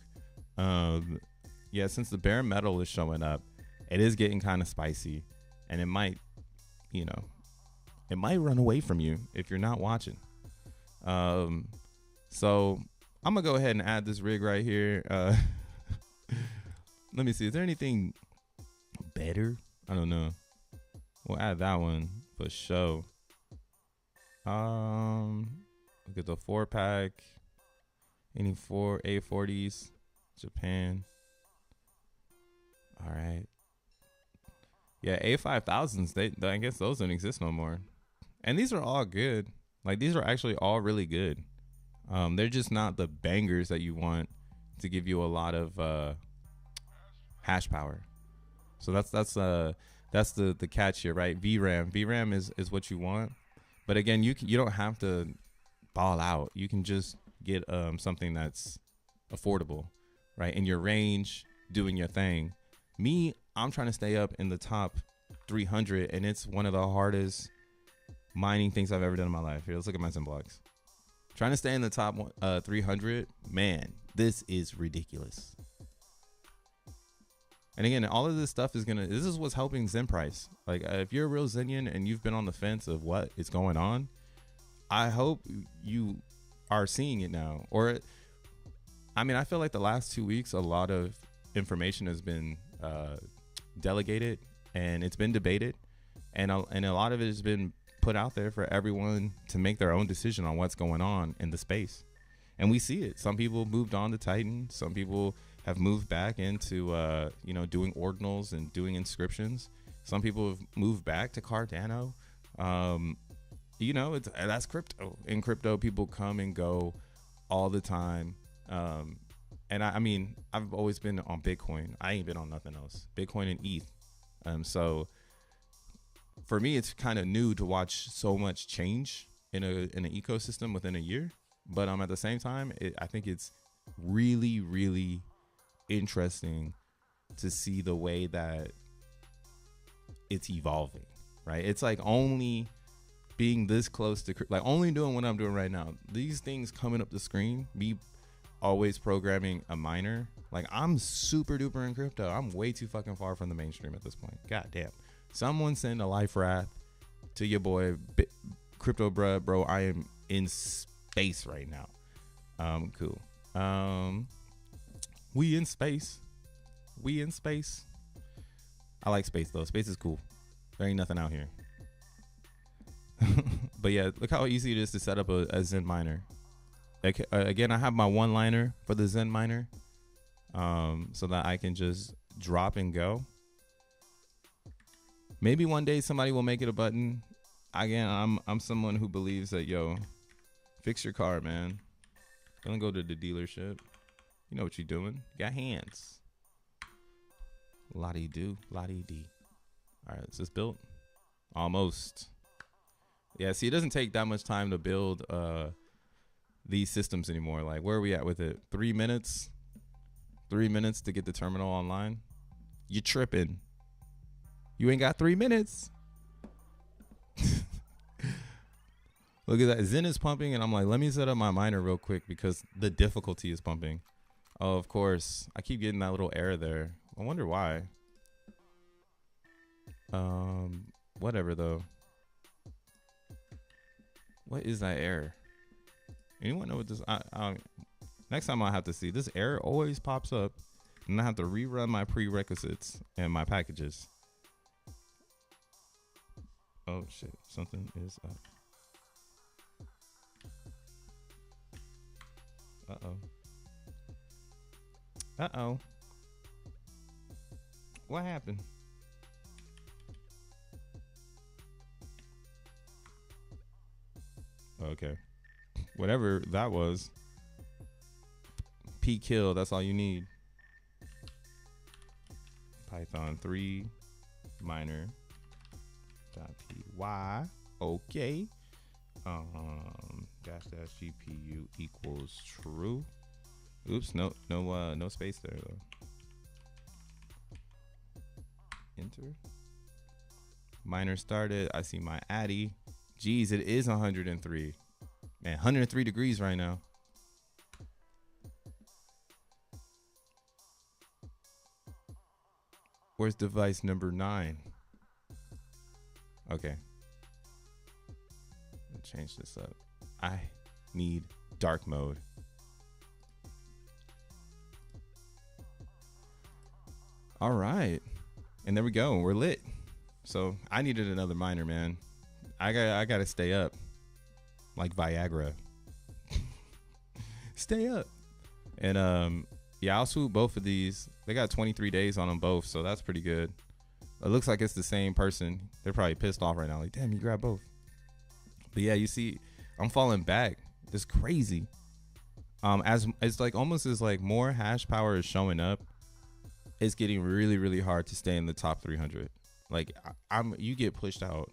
Yeah, since the bare metal is showing up, it is getting kind of spicy. And it might, it might run away from you if you're not watching. So I'm going to go ahead and add this rig right here. Let me see. Is there anything better? I don't know. We'll add that one for show. Look at the 4-pack. Any 4 A40s. Japan. All right. Yeah, A5000s. I guess those don't exist no more. And these are all good. Like, these are actually all really good. They're just not the bangers that you want to give you a lot of hash power. So that's the catch here, right? VRAM is what you want. But again, you don't have to ball out. You can just get something that's affordable, right? In your range, doing your thing. Me, I'm trying to stay up in the top 300, and it's one of the hardest mining things I've ever done in my life. Here, let's look at my XENblocks. Trying to stay in the top 300, man, this is ridiculous. And again, all of this stuff this is what's helping Zen price. Like, if you're a real Zenian and you've been on the fence of what is going on, I hope you are seeing it now. Or, I mean, I feel like the last 2 weeks, a lot of information has been delegated and it's been debated. And a lot of it has been put out there for everyone to make their own decision on what's going on in the space. And we see it. Some people moved on to Titan. Some people have moved back into, doing ordinals and doing inscriptions. Some people have moved back to Cardano. That's crypto. In crypto, people come and go all the time. And I mean, I've always been on Bitcoin. I ain't been on nothing else. Bitcoin and ETH. So for me, it's kind of new to watch so much change in an ecosystem within a year. But at the same time, I think it's really, really interesting to see the way that it's evolving, right? It's like only being this close to, like, only doing what I'm doing right now. These things coming up the screen, me always programming a miner. Like, I'm super duper in crypto. I'm way too fucking far from the mainstream at this point. God damn. Someone send a life raft to your boy, Crypto Bruh. Bro, I am in space right now. Cool. We in space. We in space. I like space, though. Space is cool. There ain't nothing out here. But yeah, look how easy it is to set up a Zen miner. Like, again, I have my one-liner for the Zen miner, so that I can just drop and go. Maybe one day somebody will make it a button. Again, I'm someone who believes that, yo, fix your car, man. Don't go to the dealership. You know what you're doing. You got hands. Lottie-do, lottie-dee. All right, is this built? Almost. Yeah, see, it doesn't take that much time to build these systems anymore. Like, where are we at with it? 3 minutes? 3 minutes to get the terminal online? You tripping. You ain't got 3 minutes. Look at that. Zen is pumping, and I'm like, let me set up my miner real quick because the difficulty is pumping. Oh, of course. I keep getting that little error there. I wonder why. Whatever, though. What is that error? Anyone know what this? Next time I'll have to see. This error always pops up, and I have to rerun my prerequisites and my packages. Oh shit! Something is up. Uh-oh. What happened? Okay. Whatever that was. P kill, that's all you need. Python 3 miner .py. Okay. Dash GPU equals true. Oops, no space there though. Enter. Miner started. I see my Addy. Geez, it is 103. Man, 103 degrees right now. Where's device number 9? Okay. Let's change this up. I need dark mode. All right. And there we go. We're lit. So I needed another miner, man. I got to stay up. Like Viagra. Stay up. And yeah, I'll swoop both of these. They got 23 days on them both, so that's pretty good. It looks like it's the same person. They're probably pissed off right now. Like, damn, you grabbed both. But yeah, you see, I'm falling back. It's crazy. As it's like almost as like more hash power is showing up, it's getting really, really hard to stay in the top 300. Like you get pushed out.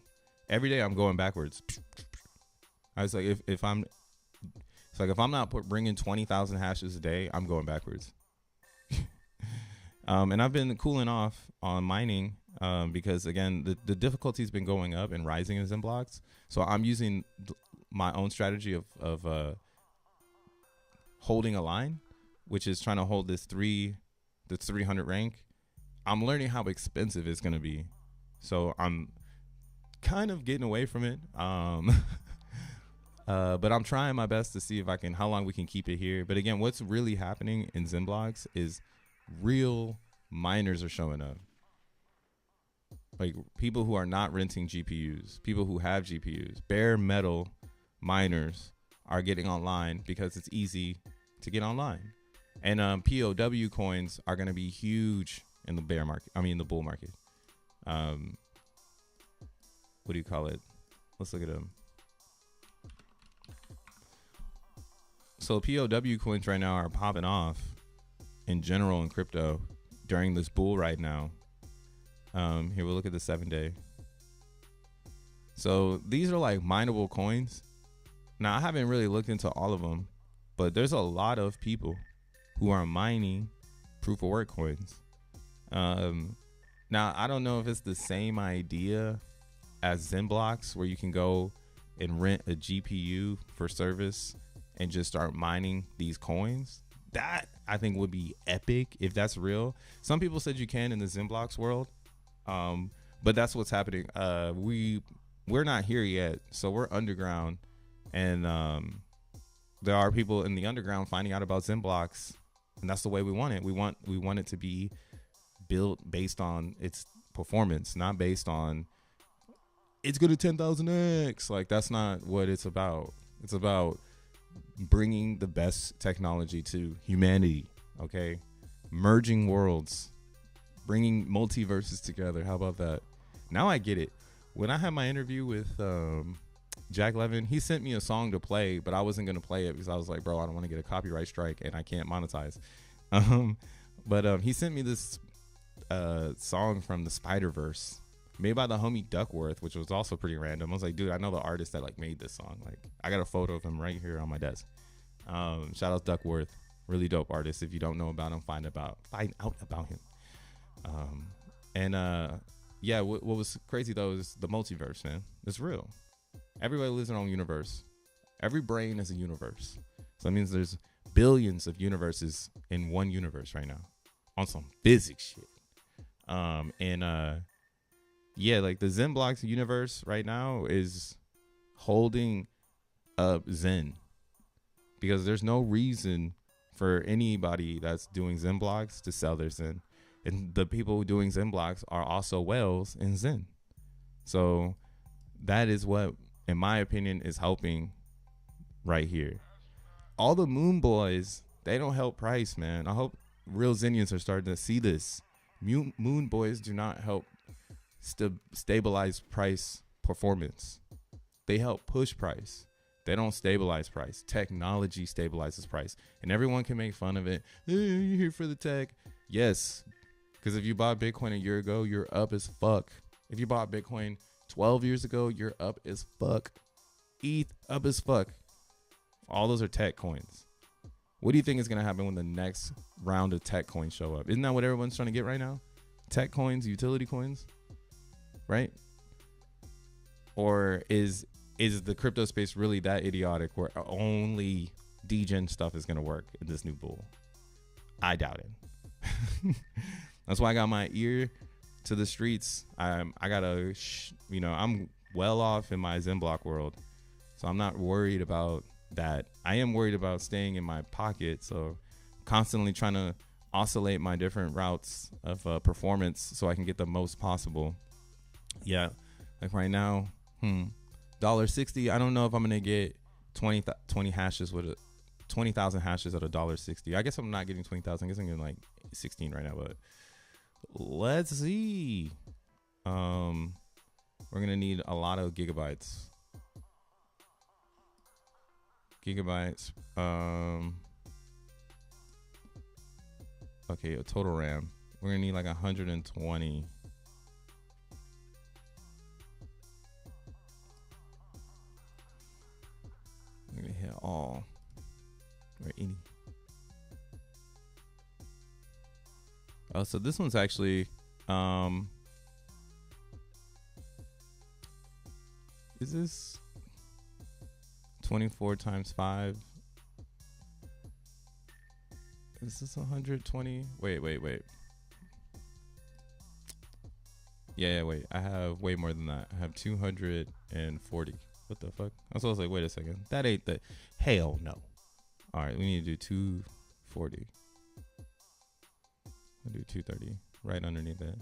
Every day I'm going backwards. I was like, if I'm not bringing 20,000 hashes a day, I'm going backwards. And I've been cooling off on mining because again, the difficulty's been going up and rising in XENblocks. So I'm using my own strategy of holding a line, which is trying to hold the 300 rank. I'm learning how expensive it's going to be. So I'm kind of getting away from it. But I'm trying my best to see if how long we can keep it here. But again, what's really happening in XENblocks is real miners are showing up. Like people who are not renting GPUs, people who have GPUs, bare metal miners are getting online because it's easy to get online. And P.o.W coins are going to be huge in the bear market. I mean, the bull market. What do you call it? Let's look at them. So P.o.W coins right now are popping off in general in crypto during this bull right now. Here we'll look at the 7-day. So these are like mineable coins. Now I haven't really looked into all of them, but there's a lot of people who are mining proof of work coins. Now I don't know if it's the same idea as XENblocks where you can go and rent a GPU for service and just start mining these coins. That I think would be epic if that's real. Some people said you can in the XENblocks world, but that's what's happening. We're not here yet, so we're underground, and there are people in the underground finding out about XENblocks, and that's the way we want it. We want it to be built based on its performance, not based on it's good at 10,000x. Like, that's not what it's about. It's about bringing the best technology to humanity. Okay, merging worlds, bringing multiverses together. How about that? Now I get it. When I had my interview with Jack Levin, he sent me a song to play, but I wasn't gonna play it because I was like, bro, I don't want to get a copyright strike and I can't monetize. But he sent me this song from the Spider-Verse, made by the homie Duckworth, which was also pretty random. I was like, dude, I know the artist that like made this song. Like, I got a photo of him right here on my desk. Shout out Duckworth, really dope artist. If you don't know about him, find out about him. Yeah, what was crazy though is the multiverse, man. It's real. Everybody lives in their own universe. Every brain is a universe. So that means there's billions of universes in one universe right now on some physics shit. Yeah, like the XENblocks universe right now is holding up Zen, because there's no reason for anybody that's doing XENblocks to sell their Zen. And the people doing XENblocks are also whales in Zen. So that is what, in my opinion, is helping right here. All the moon boys, they don't help price, man. I hope real Xenians are starting to see this. Moon boys do not help stabilize price performance. They help push price. They don't stabilize price. Technology stabilizes price. And everyone can make fun of it. Hey, you're here for the tech. Yes, because if you bought Bitcoin a year ago, you're up as fuck. If you bought Bitcoin 12 years ago, you're up as fuck. ETH up as fuck. All those are tech coins. What do you think is going to happen when the next round of tech coins show up? Isn't that what everyone's trying to get right now? Tech coins, utility coins, right? Or is the crypto space really that idiotic where only degen stuff is going to work in this new bull? I doubt it. That's why I got my ear to the streets. I gotta, I'm well off in my XENblock world, so I'm not worried about that. I am worried about staying in my pocket, so constantly trying to oscillate my different routes of performance so I can get the most possible. Yeah, like right now, $1.60. I don't know if I'm gonna get 20 hashes with 20,000 hashes at $1.60. I guess I'm not getting 20,000. I guess I'm getting like 16 right now, but let's see. We're gonna need a lot of gigabytes. Okay, a total RAM. We're gonna need like 120. We're gonna hit all or any. Oh, so this one's actually is this 24 times 5? Is this 120? Wait. Yeah, wait. I have way more than that. I have 240. What the fuck? I was like, wait a second. That ain't the hell no. All right, we need to do 240. I'll do 230 right underneath it.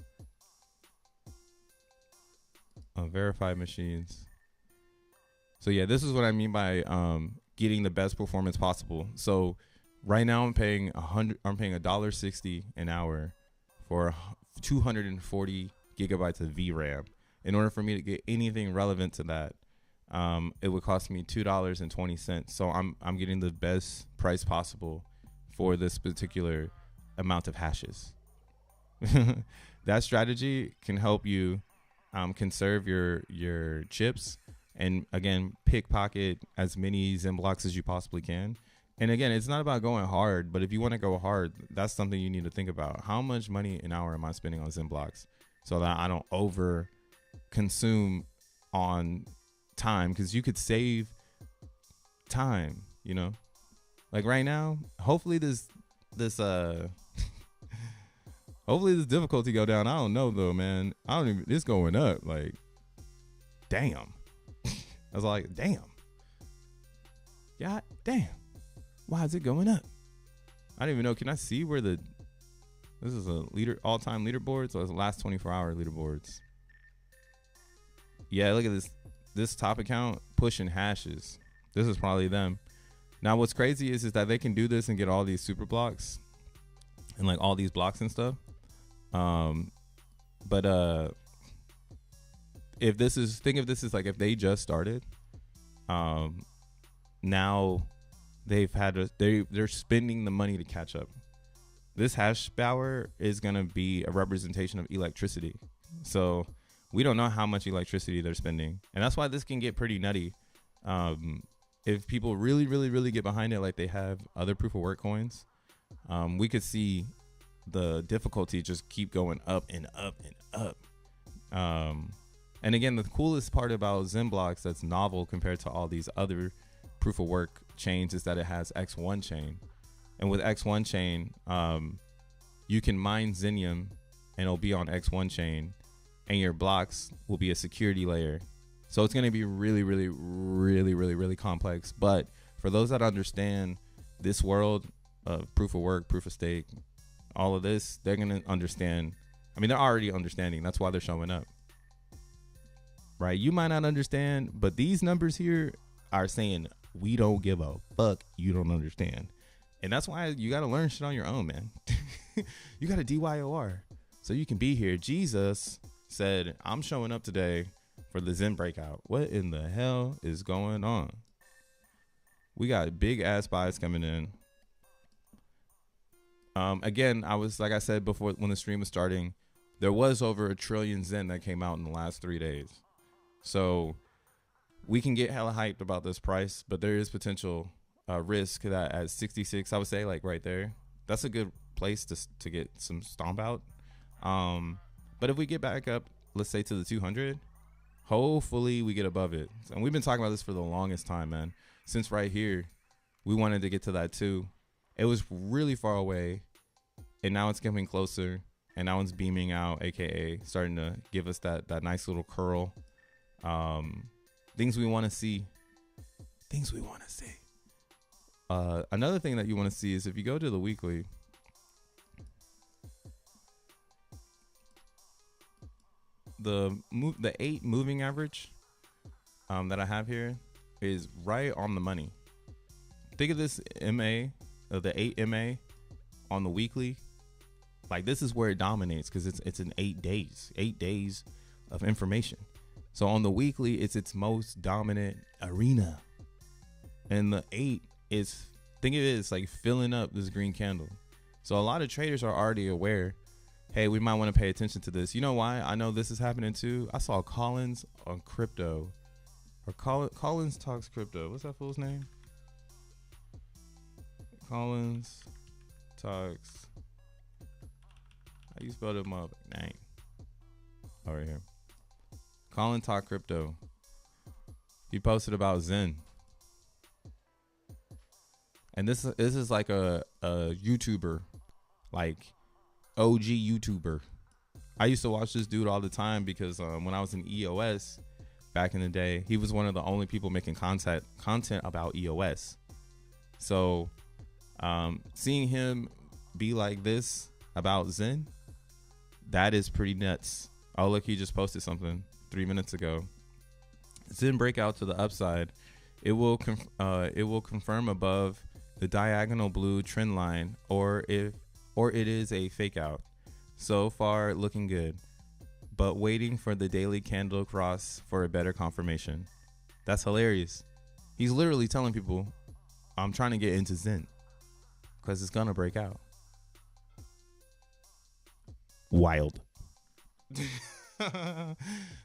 Verified machines. So yeah, this is what I mean by getting the best performance possible. So right now I'm paying $1.60 an hour for 240 gigabytes of VRAM. In order for me to get anything relevant to that, it would cost me $2.20. So I'm getting the best price possible for this particular amount of hashes. That strategy can help you conserve your chips, and again, pickpocket as many XENblocks as you possibly can. And again, it's not about going hard, but if you want to go hard, that's something you need to think about. How much money an hour am I spending on XENblocks so that I don't over consume on time? Because you could save time, like right now, hopefully this this hopefully this difficulty go down. I don't know though, man. I don't even, it's going up. Like, damn. I was like, damn. God damn. Why is it going up? I don't even know. Can I see where this is a all-time leaderboard? So it's the last 24-hour leaderboards. Yeah, look at this top account pushing hashes. This is probably them. Now what's crazy is that they can do this and get all these super blocks and like all these blocks and stuff. But if this is, think of this as like if they just started, now they're spending the money to catch up. This hash power is gonna be a representation of electricity. So we don't know how much electricity they're spending, and that's why this can get pretty nutty. If people really get behind it, like they have other proof of work coins, we could see the difficulty just keep going up and up and up. And again, the coolest part about XENblocks that's novel compared to all these other proof of work chains is that it has X1 chain. And with X1 chain, you can mine Xenium and it'll be on X1 chain, and your blocks will be a security layer. So it's going to be really complex. But for those that understand this world of proof of work, proof of stake, all of this, they're going to understand. I mean, they're already understanding. That's why they're showing up. Right? You might not understand, but these numbers here are saying, we don't give a fuck. You don't understand. And that's why you got to learn shit on your own, man. You got to DYOR so you can be here. Jesus said, I'm showing up today for the Zen breakout. What in the hell is going on? We got big ass buys coming in. Again, like I said before, when the stream was starting, there was over 1 trillion Zen that came out in the last 3 days. So we can get hella hyped about this price, but there is potential risk that at 66, I would say, like right there, that's a good place to get some stomp out. But if we get back up, let's say to the 200, hopefully we get above it. And we've been talking about this for the longest time, man. Since right here, we wanted to get to that too. It was really far away, and now it's coming closer, and now it's beaming out, aka starting to give us that nice little curl. Things we want to see. Things we want to see. Another thing that you want to see is if you go to the weekly, the 8 moving average that I have here is right on the money. Think of this MA, the 8 MA on the weekly. Like, this is where it dominates because it's in 8 days of information. So on the weekly, it's its most dominant arena. And the 8 is, think of it as like filling up this green candle. So a lot of traders are already aware, hey, we might want to pay attention to this. You know why I know this is happening too? I saw Collins on crypto, or Collins Talks Crypto. What's that fool's name? Collins Talks. How you spell them up? Dang. Oh, right here. Colin Talk Crypto. He posted about Zen. And this is like a YouTuber, like OG YouTuber. I used to watch this dude all the time because when I was in EOS back in the day, he was one of the only people making content about EOS. So seeing him be like this about Zen, that is pretty nuts. Oh, look, he just posted something 3 minutes ago. Zen breakout to the upside. It will confirm above the diagonal blue trend line, or it is a fake out. So far looking good, but waiting for the daily candle cross for a better confirmation. That's hilarious. He's literally telling people, I'm trying to get into Zen because it's gonna break out. Wild.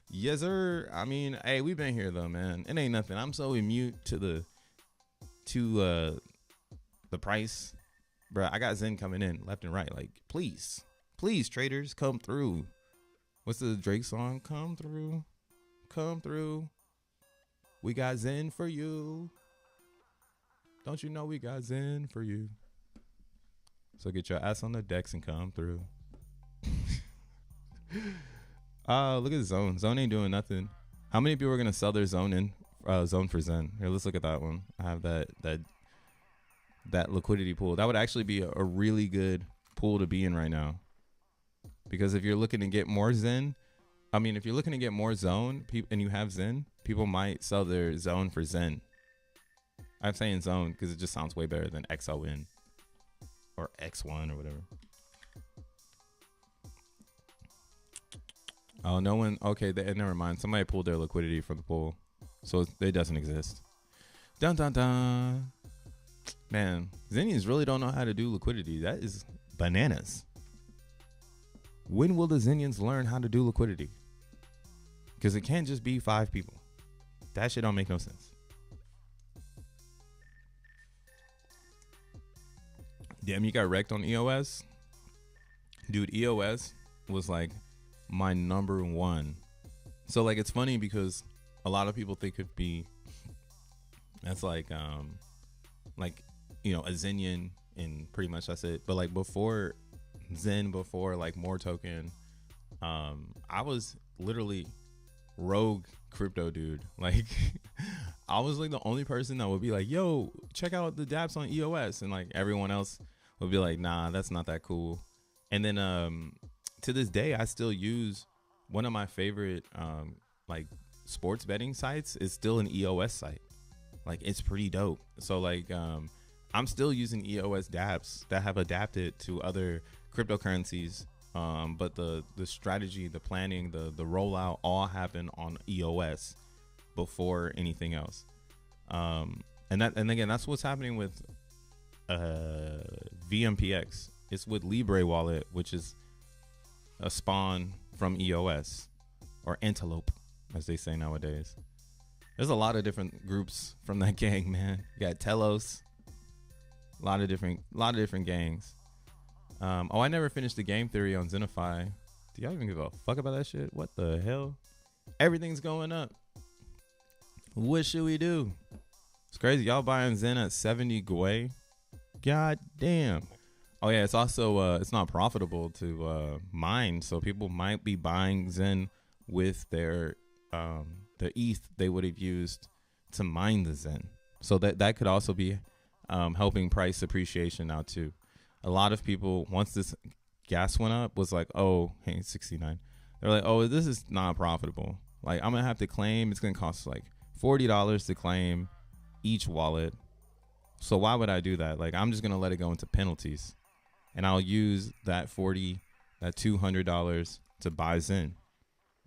Yes, sir. I mean, hey, we've been here though, man. It ain't nothing. I'm so immune to the price, bro. I got Zen coming in left and right. Like, please traders, come through. What's the Drake song? Come through. We got Zen for you. Don't you know we got Zen for you? So get your ass on the decks and come through. Look at Zone. Zone ain't doing nothing. How many people are gonna sell their Zone in Zone for Zen? Here, let's look at that one. I have that liquidity pool. That would actually be a really good pool to be in right now. Because if you're looking to get more Zen, I mean, if you're looking to get more Zone and you have Zen, people might sell their Zone for Zen. I'm saying Zone because it just sounds way better than XON or X1 or whatever. Oh, no one. Okay, never mind. Somebody pulled their liquidity from the pool, so it doesn't exist. Dun dun dun. Man, Xenians really don't know how to do liquidity. That is bananas. When will the Xenians learn how to do liquidity? Because it can't just be 5 people. That shit don't make no sense. Damn, you got wrecked on EOS? Dude, EOS was like my number one. So like it's funny because a lot of people think it'd be that's like you know, a Xenian and pretty much that's it. But like before Zen, before like more token, I was literally rogue crypto dude. Like I was like the only person that would be like, yo, check out the dApps on EOS, and like everyone else would be like, nah, that's not that cool. And then to this day I still use one of my favorite like sports betting sites is still an EOS site. Like it's pretty dope. So like I'm still using EOS dApps that have adapted to other cryptocurrencies, but the strategy, the planning, the rollout all happen on EOS before anything else. And again, that's what's happening with VMPX. It's with Libre Wallet, which is a spawn from EOS, or Antelope, as they say nowadays. There's a lot of different groups from that gang, man. You got Telos, a lot of different gangs. Oh, I never finished the game theory on Xenify. Do y'all even give a fuck about that shit? What the hell? Everything's going up. What should we do? It's crazy. Y'all buying Zen at 70 Gwei? God damn. Oh yeah, it's also it's not profitable to mine, so people might be buying Zen with their the ETH they would have used to mine the Zen. So that could also be helping price appreciation out too. A lot of people, once this gas went up, was like, oh, hey, 69. They're like, oh, this is not profitable. Like, I'm going to have to claim. It's going to cost like $40 to claim each wallet. So why would I do that? Like, I'm just going to let it go into penalties. And I'll use that $200 to buy Zen.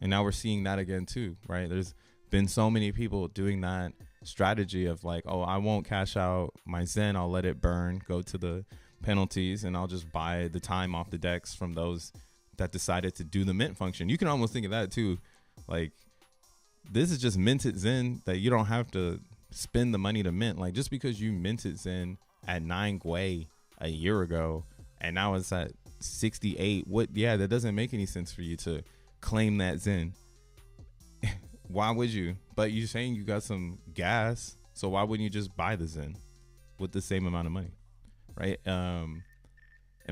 And now we're seeing that again too, right? There's been so many people doing that strategy of like, oh, I won't cash out my Zen. I'll let it burn, go to the penalties, and I'll just buy the time off the decks from those that decided to do the mint function. You can almost think of that too. Like, this is just minted Zen that you don't have to spend the money to mint. Like, just because you minted Zen at 9 Gwei a year ago and now it's at 68, that doesn't make any sense for you to claim that Zen. Why would you? But you're saying you got some gas, so why wouldn't you just buy the Zen with the same amount of money? Right? And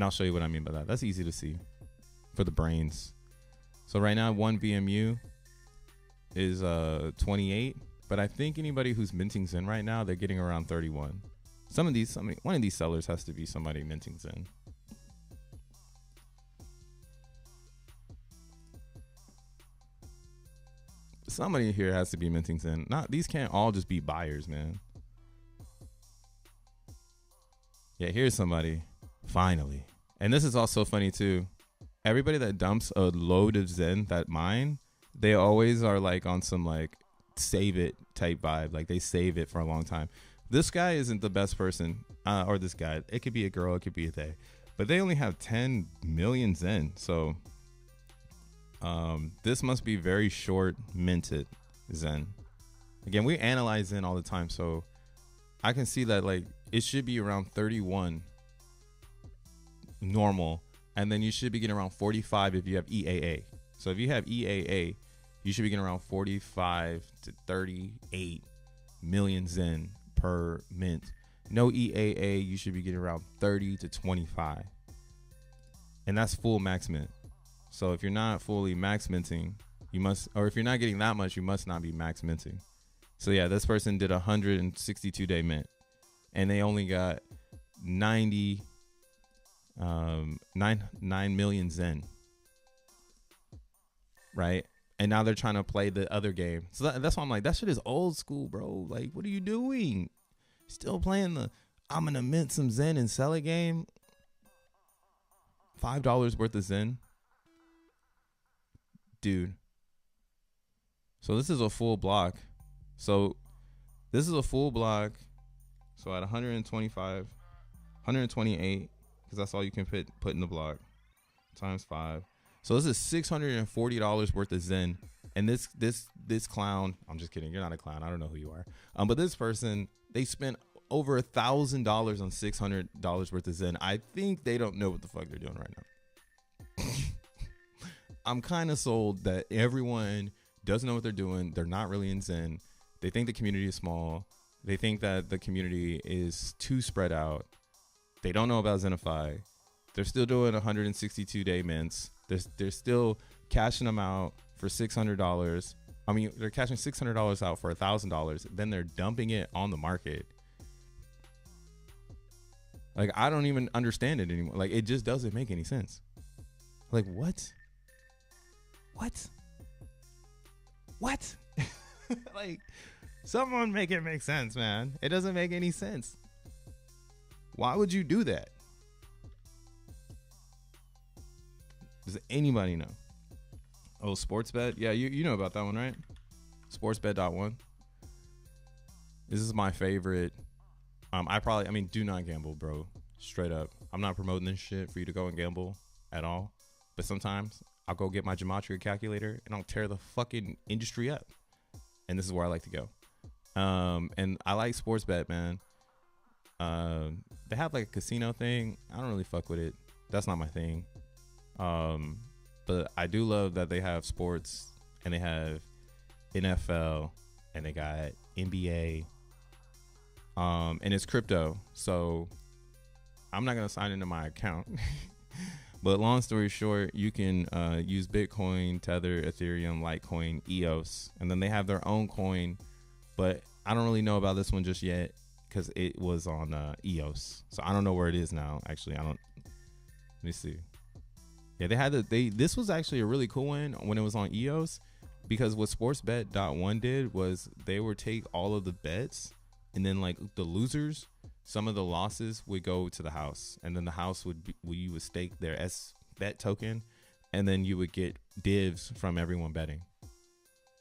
I'll show you what I mean by that. That's easy to see for the brains. So right now, 1 BMU is 28, but I think anybody who's minting Zen right now, they're getting around 31. One of these sellers has to be somebody minting Zen. Somebody here has to be minting Zen. These can't all just be buyers, man. Yeah, here's somebody. Finally. And this is also funny too. Everybody that dumps a load of Zen that mine, they always are like on some like save it type vibe. Like they save it for a long time. This guy isn't the best person, or this guy. It could be a girl, it could be a they. But they only have 10 million Zen. So this must be very short minted Zen. Again, we analyze Zen all the time, so I can see that like it should be around 31 normal, and then you should be getting around 45 if you have EAA. So if you have EAA, you should be getting around 45 to 38 million Zen per mint. No EAA, you should be getting around 30 to 25. And that's full max mint. So if you're not fully max minting, you must, or if you're not getting that much, you must not be max minting. So yeah, this person did 162 day mint, and they only got 9 million Zen, right? And now they're trying to play the other game. So that's why I'm like, that shit is old school, bro. Like, what are you doing? Still playing the I'm gonna mint some Zen and sell it game. $5 worth of Zen, dude. So this is a full block. So this is a full block. So at 125, 128, because that's all you can put in the block, times 5. So this is $640 worth of Zen. And this clown, I'm just kidding. You're not a clown. I don't know who you are. But this person, they spent over $1,000 on $600 worth of Zen. I think they don't know what the fuck they're doing right now. I'm kind of sold that everyone doesn't know what they're doing. They're not really in Zen. They think the community is small. They think that the community is too spread out. They don't know about Xenify. They're still doing 162 day mints. They're still cashing them out for $600. I mean, they're cashing $600 out for $1,000. Then they're dumping it on the market. Like, I don't even understand it anymore. Like, it just doesn't make any sense. Like, what? Like, someone make it make sense, man. It doesn't make any sense. Why would you do that? Does anybody know? Oh, Sportsbet. Yeah, you know about that one, right? Sportsbet.one. This is my favorite. Do not gamble, bro. Straight up. I'm not promoting this shit for you to go and gamble at all. But sometimes I'll go get my gematria calculator and I'll tear the fucking industry up. And this is where I like to go. And I like Sportsbet, man. They have like a casino thing. I don't really fuck with it. That's not my thing. But I do love that they have sports and they have NFL and they got NBA. And it's crypto. So I'm not going to sign into my account. But long story short, you can use Bitcoin, Tether, Ethereum, Litecoin, EOS. And then they have their own coin. But I don't really know about this one just yet because it was on EOS. So I don't know where it is now. Actually, let me see. Yeah, this was actually a really cool one when it was on EOS, because what Sportsbet.one did was they would take all of the bets, and then like the losers, some of the losses would go to the house, and then the house you would stake their bet token, and then you would get divs from everyone betting.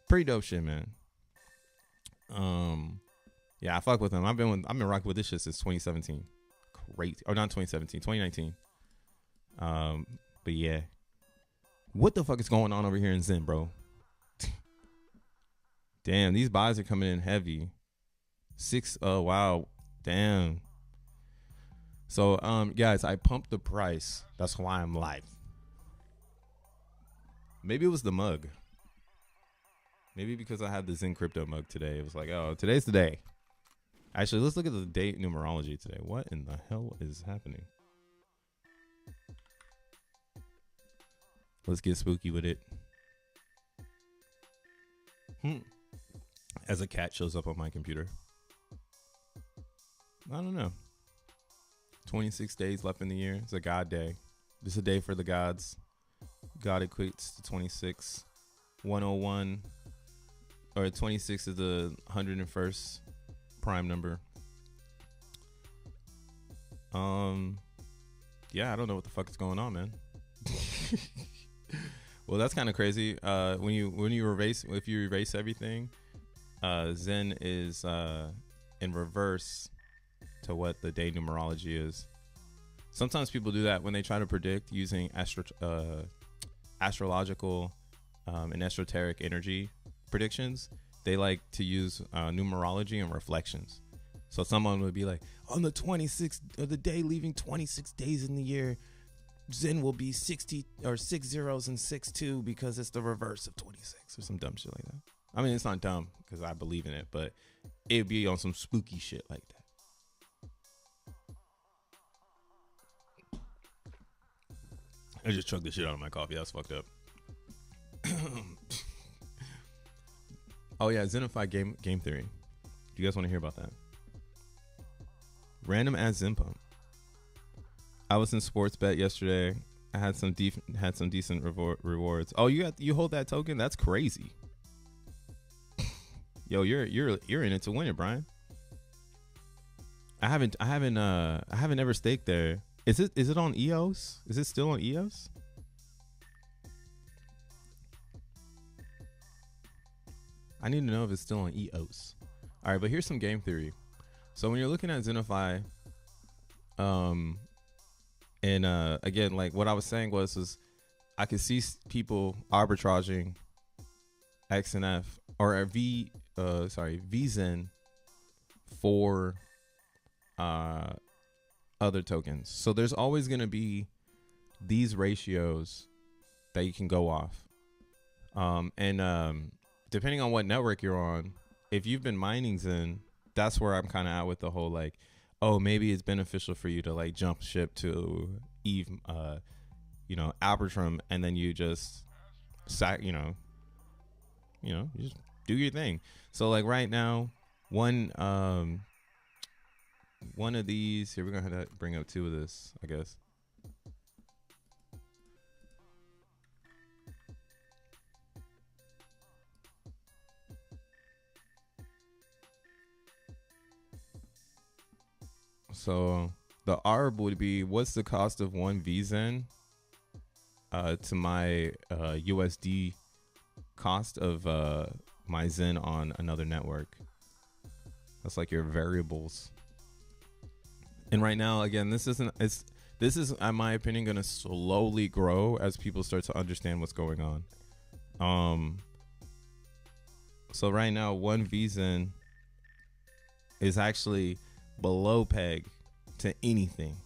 Pretty dope shit, man. Yeah, I fuck with them. I've been rocking with this shit since 2017. Crazy. Or not 2017, 2019. But yeah, what the fuck is going on over here in Zen, bro? Damn, these buys are coming in heavy. Oh wow, damn. So guys, I pumped the price. That's why I'm live. Maybe it was the mug. Maybe because I had the Zen crypto mug today. It was like, oh, today's the day. Actually, let's look at the date numerology today. What in the hell is happening? Let's get spooky with it. As a cat shows up on my computer. I don't know. 26 days left in the year. It's a God day. This is a day for the gods. God equates to 26. 101. Or 26 is the 101st prime number. Yeah, I don't know what the fuck is going on, man. Well, that's kind of crazy. If you erase everything, Zen is in reverse to what the day numerology is. Sometimes people do that when they try to predict using astrological and esoteric energy predictions. They like to use numerology and reflections. So someone would be like, on the 26th of the day, leaving 26 days in the year, Zen will be 60 or 6 zeros and 62 because it's the reverse of 26 or some dumb shit like that. I mean, it's not dumb because I believe in it, but it'd be on some spooky shit like that. I just chugged the shit out of my coffee. That's fucked up. Oh yeah, Xenify game theory. Do you guys want to hear about that? Random ass Zen pump. I was in sports bet yesterday. I had some decent rewards. Oh, you hold that token? That's crazy. Yo, you're in it to win it, Brian. I haven't ever staked there. Is it on EOS? Is it still on EOS? I need to know if it's still on EOS. All right, but here's some game theory. So when you're looking at Xenify, again, like what I was saying was I could see people arbitraging XNF or VZen for other tokens. So there's always going to be these ratios that you can go off. Depending on what network you're on, if you've been mining Zen, that's where I'm kind of at with the whole like, oh, maybe it's beneficial for you to like jump ship to Arbitrum, and then you just you just do your thing. So like right now, one of these here, we're gonna have to bring up two of this, I guess. So the ARB would be, what's the cost of one VZen to my USD cost of my Zen on another network. That's like your variables. And right now, again, this is, in my opinion, going to slowly grow as people start to understand what's going on. So right now, one VZen is actually below peg to anything.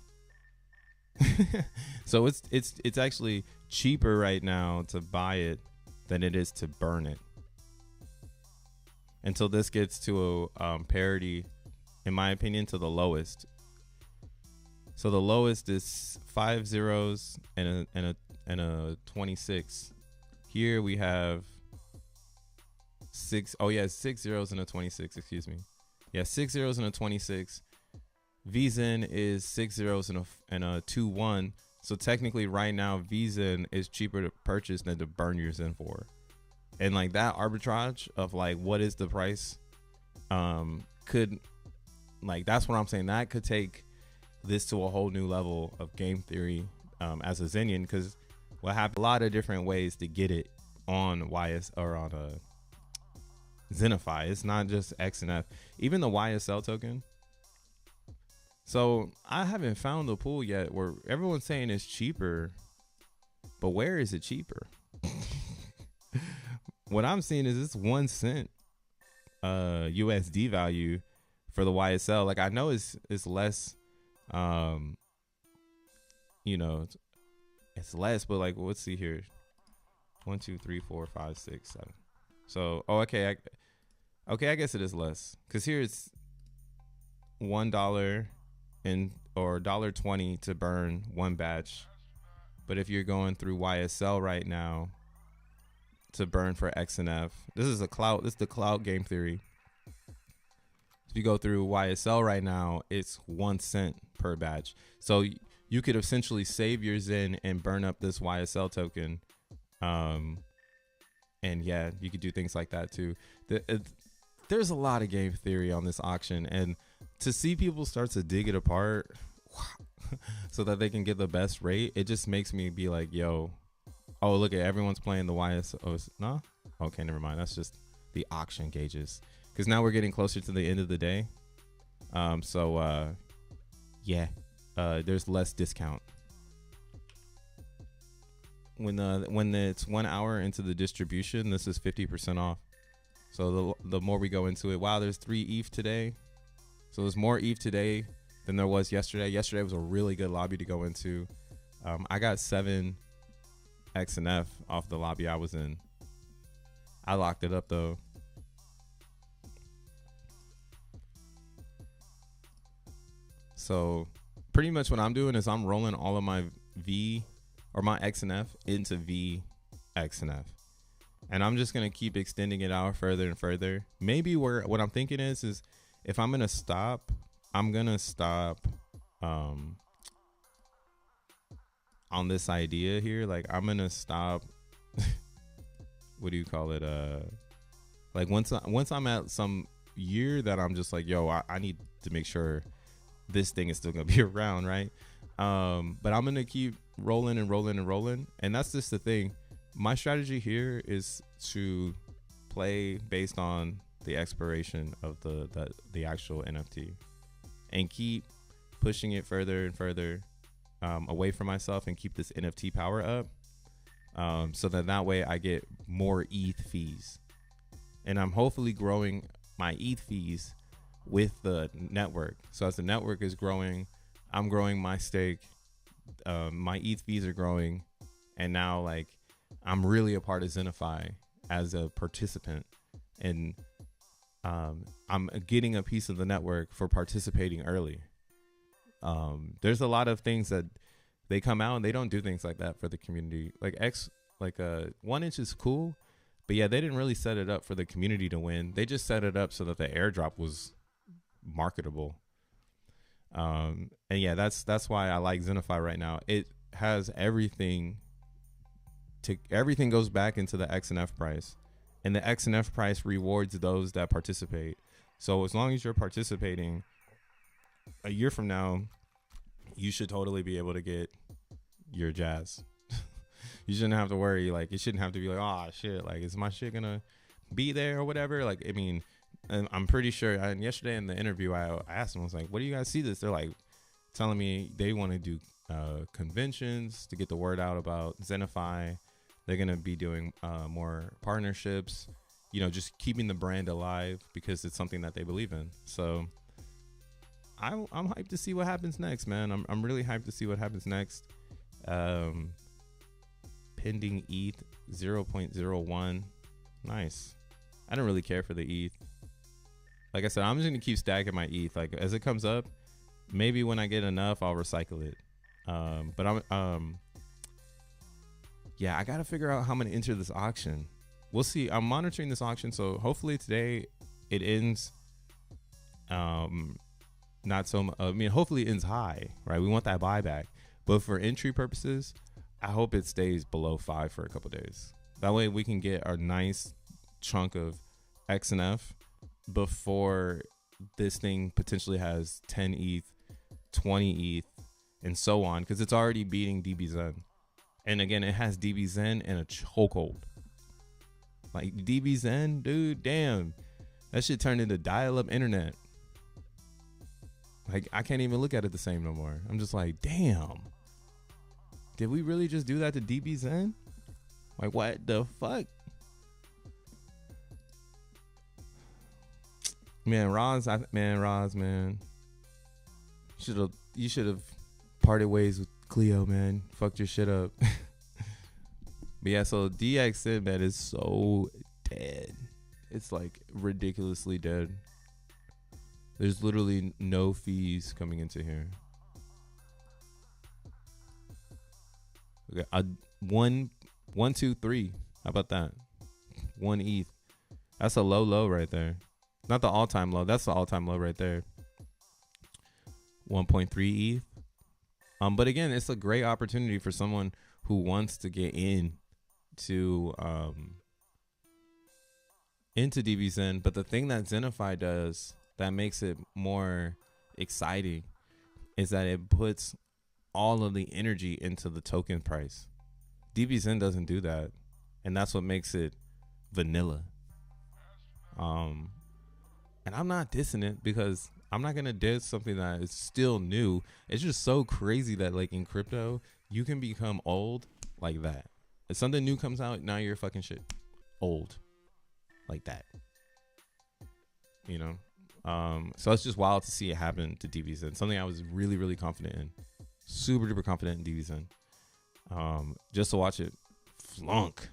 So it's actually cheaper right now to buy it than it is to burn it, until this gets to a parity, in my opinion, to the lowest. So the lowest is 5 zeros and a 26. Here we have 6 zeros and a 26, excuse me. Yeah, 6 zeros and a 26. VZen is 6 zeros and a 2-1. So technically right now VZen is cheaper to purchase than to burn your Zen for. And like that arbitrage of like what is the price could, like, that's what I'm saying. That could take this to a whole new level of game theory as a Zenian, because we'll have a lot of different ways to get it on YS or on a Xenify. It's not just XNF. Even the YSL token. So I haven't found the pool yet where everyone's saying it's cheaper, but where is it cheaper? What I'm seeing is it's 1 cent USD value for the YSL. Like, I know it's less, it's less, but like, let's see here. 1, 2, 3, 4, 5, 6, 7. So, okay, I guess it is less, because here it's $1 or $1.20 to burn one batch. But if you're going through YSL right now to burn for XNF, this is the cloud game theory. If you go through YSL right now, it's 1 cent per batch. So you could essentially save your Zen and burn up this YSL token. And yeah, you could do things like that too. There's a lot of game theory on this auction, and to see people start to dig it apart so that they can get the best rate, it just makes me be like, yo, oh, look at everyone's playing the YSL. No? Okay, never mind. That's just the auction gauges. Because now we're getting closer to the end of the day. There's less discount. When it's 1 hour into the distribution, this is 50% off. So the more we go into it, wow, there's 3 ETH today. So there's more ETH today than there was yesterday. Yesterday was a really good lobby to go into. I got 7 XNF off the lobby I was in. I locked it up though. So pretty much what I'm doing is I'm rolling all of my or my XNF into VXNF. And I'm just going to keep extending it out further and further. Maybe what I'm thinking is if I'm going to stop, I'm going to stop on this idea here. Like, I'm going to stop. What do you call it? Like once I'm at some year that I'm just like, yo, I need to make sure this thing is still going to be around. Right. But I'm going to keep rolling and rolling and rolling. And that's just the thing. My strategy here is to play based on the expiration of the actual NFT and keep pushing it further and further away from myself and keep this NFT power up, so that way I get more ETH fees. And I'm hopefully growing my ETH fees with the network. So as the network is growing, I'm growing my stake. My ETH fees are growing. And now, like, I'm really a part of Xenify as a participant, and I'm getting a piece of the network for participating early. There's a lot of things that they come out and they don't do things like that for the community. Like 1inch is cool, but yeah, they didn't really set it up for the community to win. They just set it up so that the airdrop was marketable. And yeah, that's why I like Xenify right now. It has everything. Everything goes back into the XNF price, and the XNF price rewards those that participate. So as long as you're participating, a year from now, you should totally be able to get your jazz. You shouldn't have to worry. Like, it shouldn't have to be like, oh shit, like, is my shit gonna be there or whatever? Like, I mean, I'm pretty sure. And yesterday in the interview, I asked them, I was like, what do you guys see this? They're like telling me they want to do conventions to get the word out about Xenify. They're going to be doing more partnerships, you know, just keeping the brand alive because it's something that they believe in. So I'm hyped to see what happens next, man. I'm really hyped to see what happens next. Pending ETH 0.01. Nice. I don't really care for the ETH. Like I said, I'm just going to keep stacking my ETH. Like, as it comes up, maybe when I get enough, I'll recycle it. But yeah, I got to figure out how I'm going to enter this auction. We'll see. I'm monitoring this auction. So hopefully today it ends. Not so much. I mean, hopefully it ends high, right? We want that buyback. But for entry purposes, I hope it stays below 5 for a couple days. That way we can get our nice chunk of XNF before this thing potentially has 10 ETH, 20 ETH, and so on. Because it's already beating DBZen. And again, it has DBZen in a chokehold. Like, DBZen, dude, damn. That shit turned into dial-up internet. Like, I can't even look at it the same no more. I'm just like, damn. Did we really just do that to DBZen? Like, what the fuck? Man, Roz, man. You should have parted ways with Cleo, man. Fucked your shit up. But yeah, so DXN is so dead. It's like ridiculously dead. There's literally no fees coming into here. Okay, 1, 2, 3. How about that? 1 ETH. That's a low right there. Not the all-time low. That's the all-time low right there. 1.3 ETH. But again, it's a great opportunity for someone who wants to get into DBZen. But the thing that Xenify does that makes it more exciting is that it puts all of the energy into the token price. DBZen doesn't do that, and that's what makes it vanilla. And I'm not dissing it because I'm not gonna diss something that is still new. It's just so crazy that, like, in crypto, you can become old like that. If something new comes out, now you're fucking shit old like that. You know? So it's just wild to see it happen to DBZen. Something I was really, really confident in. Super duper confident in DBZen. Just to watch it flunk.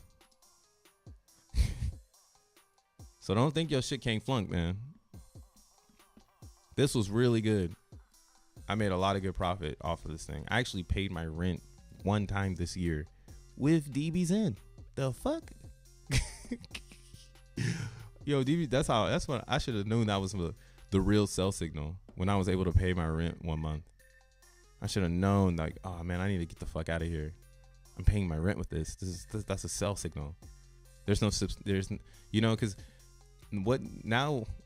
So don't think your shit can't flunk, man. This was really good. I made a lot of good profit off of this thing. I actually paid my rent one time this year with DBZen. The fuck? Yo, DB, that's what I should have known. That was the real sell signal when I was able to pay my rent 1 month. I should have known, like, oh man, I need to get the fuck out of here. I'm paying my rent with this. That's a sell signal. There's you know, because what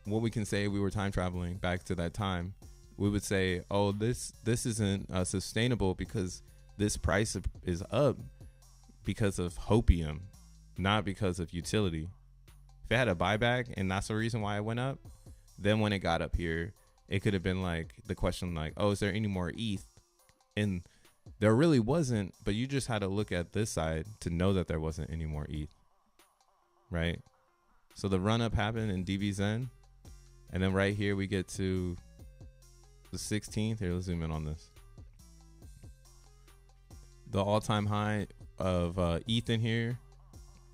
we can say, we were time traveling back to that time. We would say, oh, this isn't sustainable because this price is up because of hopium, not because of utility. If it had a buyback and that's the reason why it went up, then when it got up here, it could have been like the question like, oh, is there any more ETH? And there really wasn't, but you just had to look at this side to know that there wasn't any more ETH, right? So the run up happened in DBZen, and then right here we get to the 16th. Here, let's zoom in on this. The all-time high of ETH in here,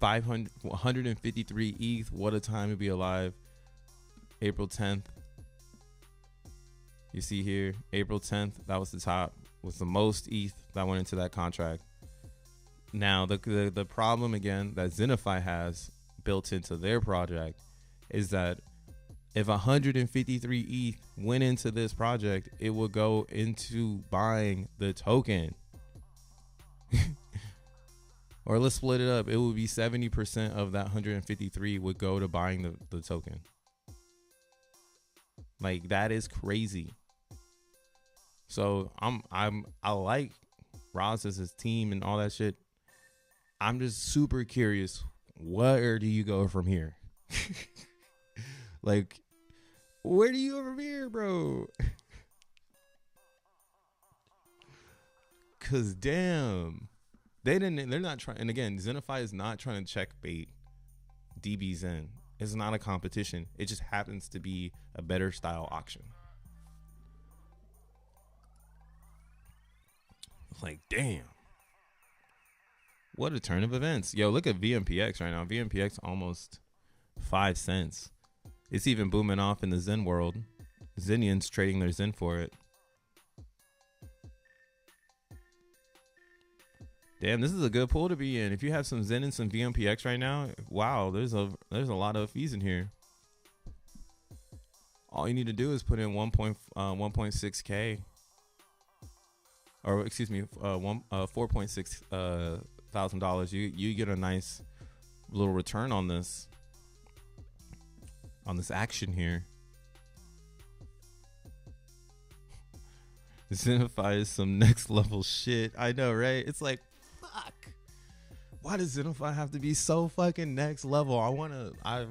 153 ETH. What a time to be alive. April 10th. You see here, April 10th, that was the top, was the most ETH that went into that contract. Now, the problem again that Xenify has built into their project is that if 153 ETH went into this project, it would go into buying the token. Or let's split it up. It would be 70% of that 153 would go to buying the token. Like, that is crazy. So I like Roz as his team and all that shit. I'm just super curious. Where do you go from here? Like, where do you go from here, bro? Cause damn, they're not trying. And again, Xenify is not trying to check bait DBZen. It's not a competition. It just happens to be a better style auction. Like, damn. What a turn of events. Yo, look at VMPX right now. VMPX almost 5 cents. It's even booming off in the Zen world. Zenians trading their Zen for it. Damn, this is a good pool to be in. If you have some Zen and some VMPX right now, wow, there's a lot of fees in here. All you need to do is put in 1.6K. Or excuse me, $4.6 thousand dollars. You get a nice little return on this action here. Xenify is some next level shit. I know, right? It's like, fuck. Why does Xenify have to be so fucking next level? I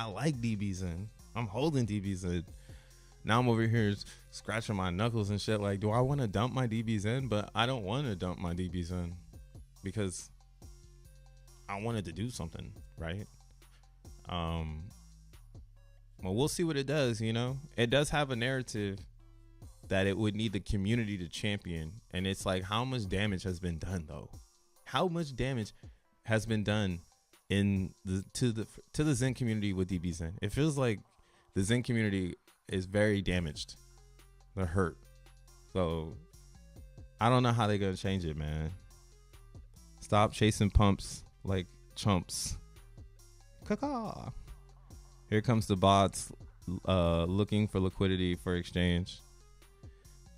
like DBZen. I'm holding DBZen. Now I'm over here scratching my knuckles and shit. Like, do I want to dump my DBZen? But I don't want to dump my DBZen because I wanted to do something, right? Well, we'll see what it does, you know? It does have a narrative that it would need the community to champion. And it's like, how much damage has been done, though? How much damage has been done to the Zen community with DBZen? It feels like the Zen community is very damaged. They're hurt. So I don't know how they're gonna change it, man. Stop chasing pumps like chumps. Caca. Here comes the bots looking for liquidity for exchange.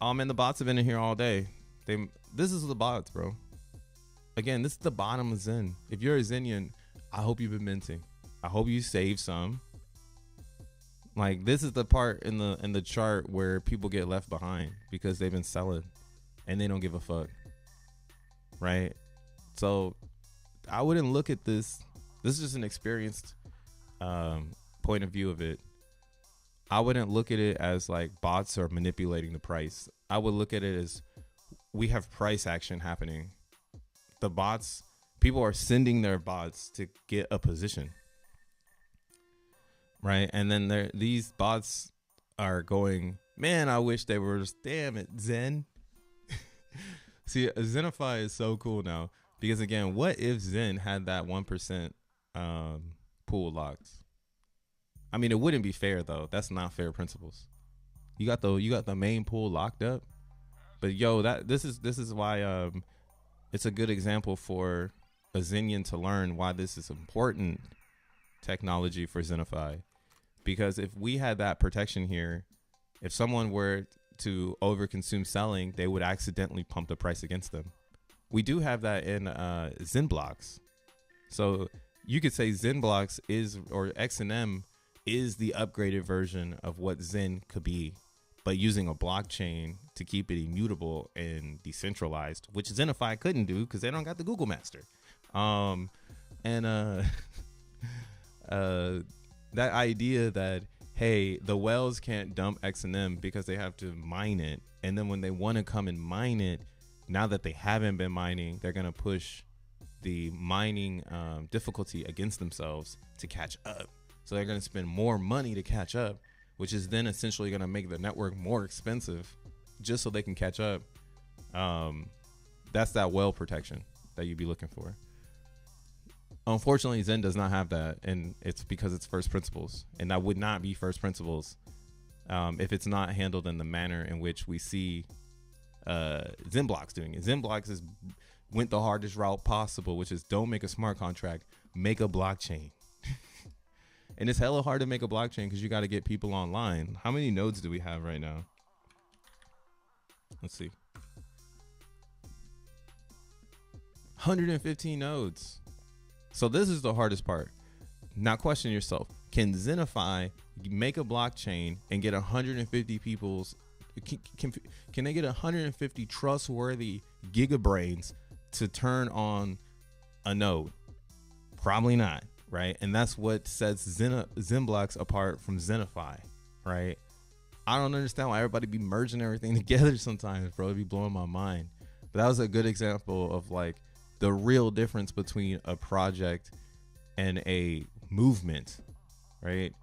Oh man, the bots have been in here all day. This is the bots, bro. Again, this is the bottom of Zen. If you're a Zenian, I hope you've been minting. I hope you save some. Like, this is the part in the chart where people get left behind because they've been selling and they don't give a fuck, right? So I wouldn't look at this. This is just an experienced point of view of it. I wouldn't look at it as like bots are manipulating the price. I would look at it as we have price action happening. The bots, people are sending their bots to get a position. Right, and then these bots are going, man, I wish they were, damn it, Zen. See, Xenify is so cool now because, again, what if Zen had that 1% pool locked? I mean, it wouldn't be fair though. That's not fair principles. You got the main pool locked up, but yo, this is why it's a good example for a Xenian to learn why this is important technology for Xenify. Because if we had that protection here, if someone were to overconsume selling, they would accidentally pump the price against them. We do have that in XENblocks. So you could say XENblocks is, or XNM is the upgraded version of what Zen could be, but using a blockchain to keep it immutable and decentralized, which Xenify couldn't do because they don't got the Google master. That idea that, hey, the whales can't dump XNM because they have to mine it, and then when they want to come and mine it, now that they haven't been mining, they're gonna push the mining difficulty against themselves to catch up. So they're gonna spend more money to catch up, which is then essentially gonna make the network more expensive just so they can catch up. That's that whale protection that you'd be looking for. Unfortunately, Zen does not have that, and it's because it's first principles, and that would not be first principles if it's not handled in the manner in which we see XenBlocks doing it. XenBlocks went the hardest route possible, which is don't make a smart contract, make a blockchain. And it's hella hard to make a blockchain because you got to get people online. How many nodes do we have right now? Let's see. 115 nodes. So this is the hardest part. Now question yourself, can Xenify make a blockchain and get 150 people's, can they get 150 trustworthy gigabrains to turn on a node? Probably not, right? And that's what sets XenBlocks apart from Xenify, right? I don't understand why everybody be merging everything together sometimes, bro. It'd be blowing my mind. But that was a good example of like the real difference between a project and a movement, right?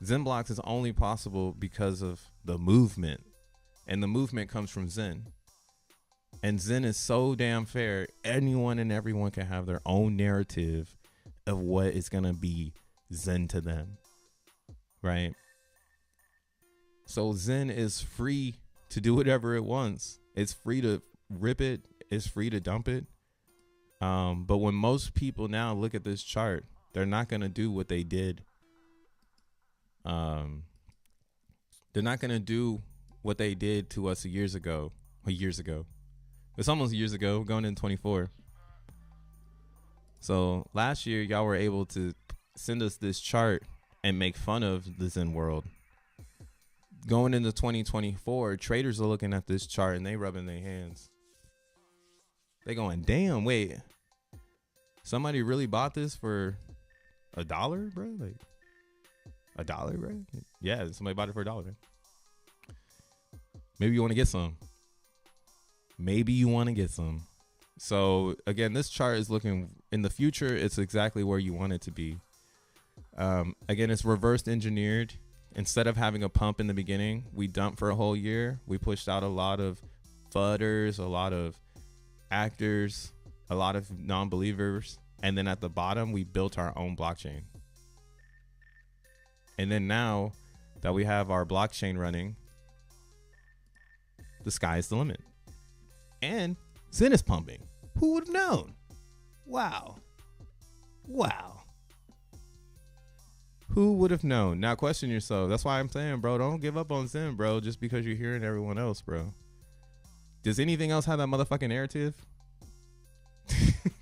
XenBlocks is only possible because of the movement, and the movement comes from Zen. And Zen is so damn fair. Anyone and everyone can have their own narrative of what is going to be Zen to them, right? So Zen is free to do whatever it wants. It's free to rip it. It's free to dump it. But when most people now look at this chart, they're not going to do what they did. They're not going to do what they did to us years ago. It's almost years ago, going in 24. So last year, y'all were able to send us this chart and make fun of the Zen world. Going into 2024, traders are looking at this chart and they rubbing their hands. They going, damn, wait, somebody really bought this for $1, bro? Like $1, bro? Yeah, somebody bought it for $1. Maybe you want to get some. So again, this chart is looking in the future. It's exactly where you want it to be. Again, it's reverse engineered. Instead of having a pump in the beginning, we dumped for a whole year. We pushed out a lot of fudders, a lot of actors, a lot of non-believers, and then at the bottom we built our own blockchain. And then now that we have our blockchain running, the sky is the limit, and Zen is pumping. Who would have known? Wow. Who would have known? Now question yourself. That's why I'm saying, bro, don't give up on Zen, bro, just because you're hearing everyone else, bro. Does anything else have that motherfucking narrative?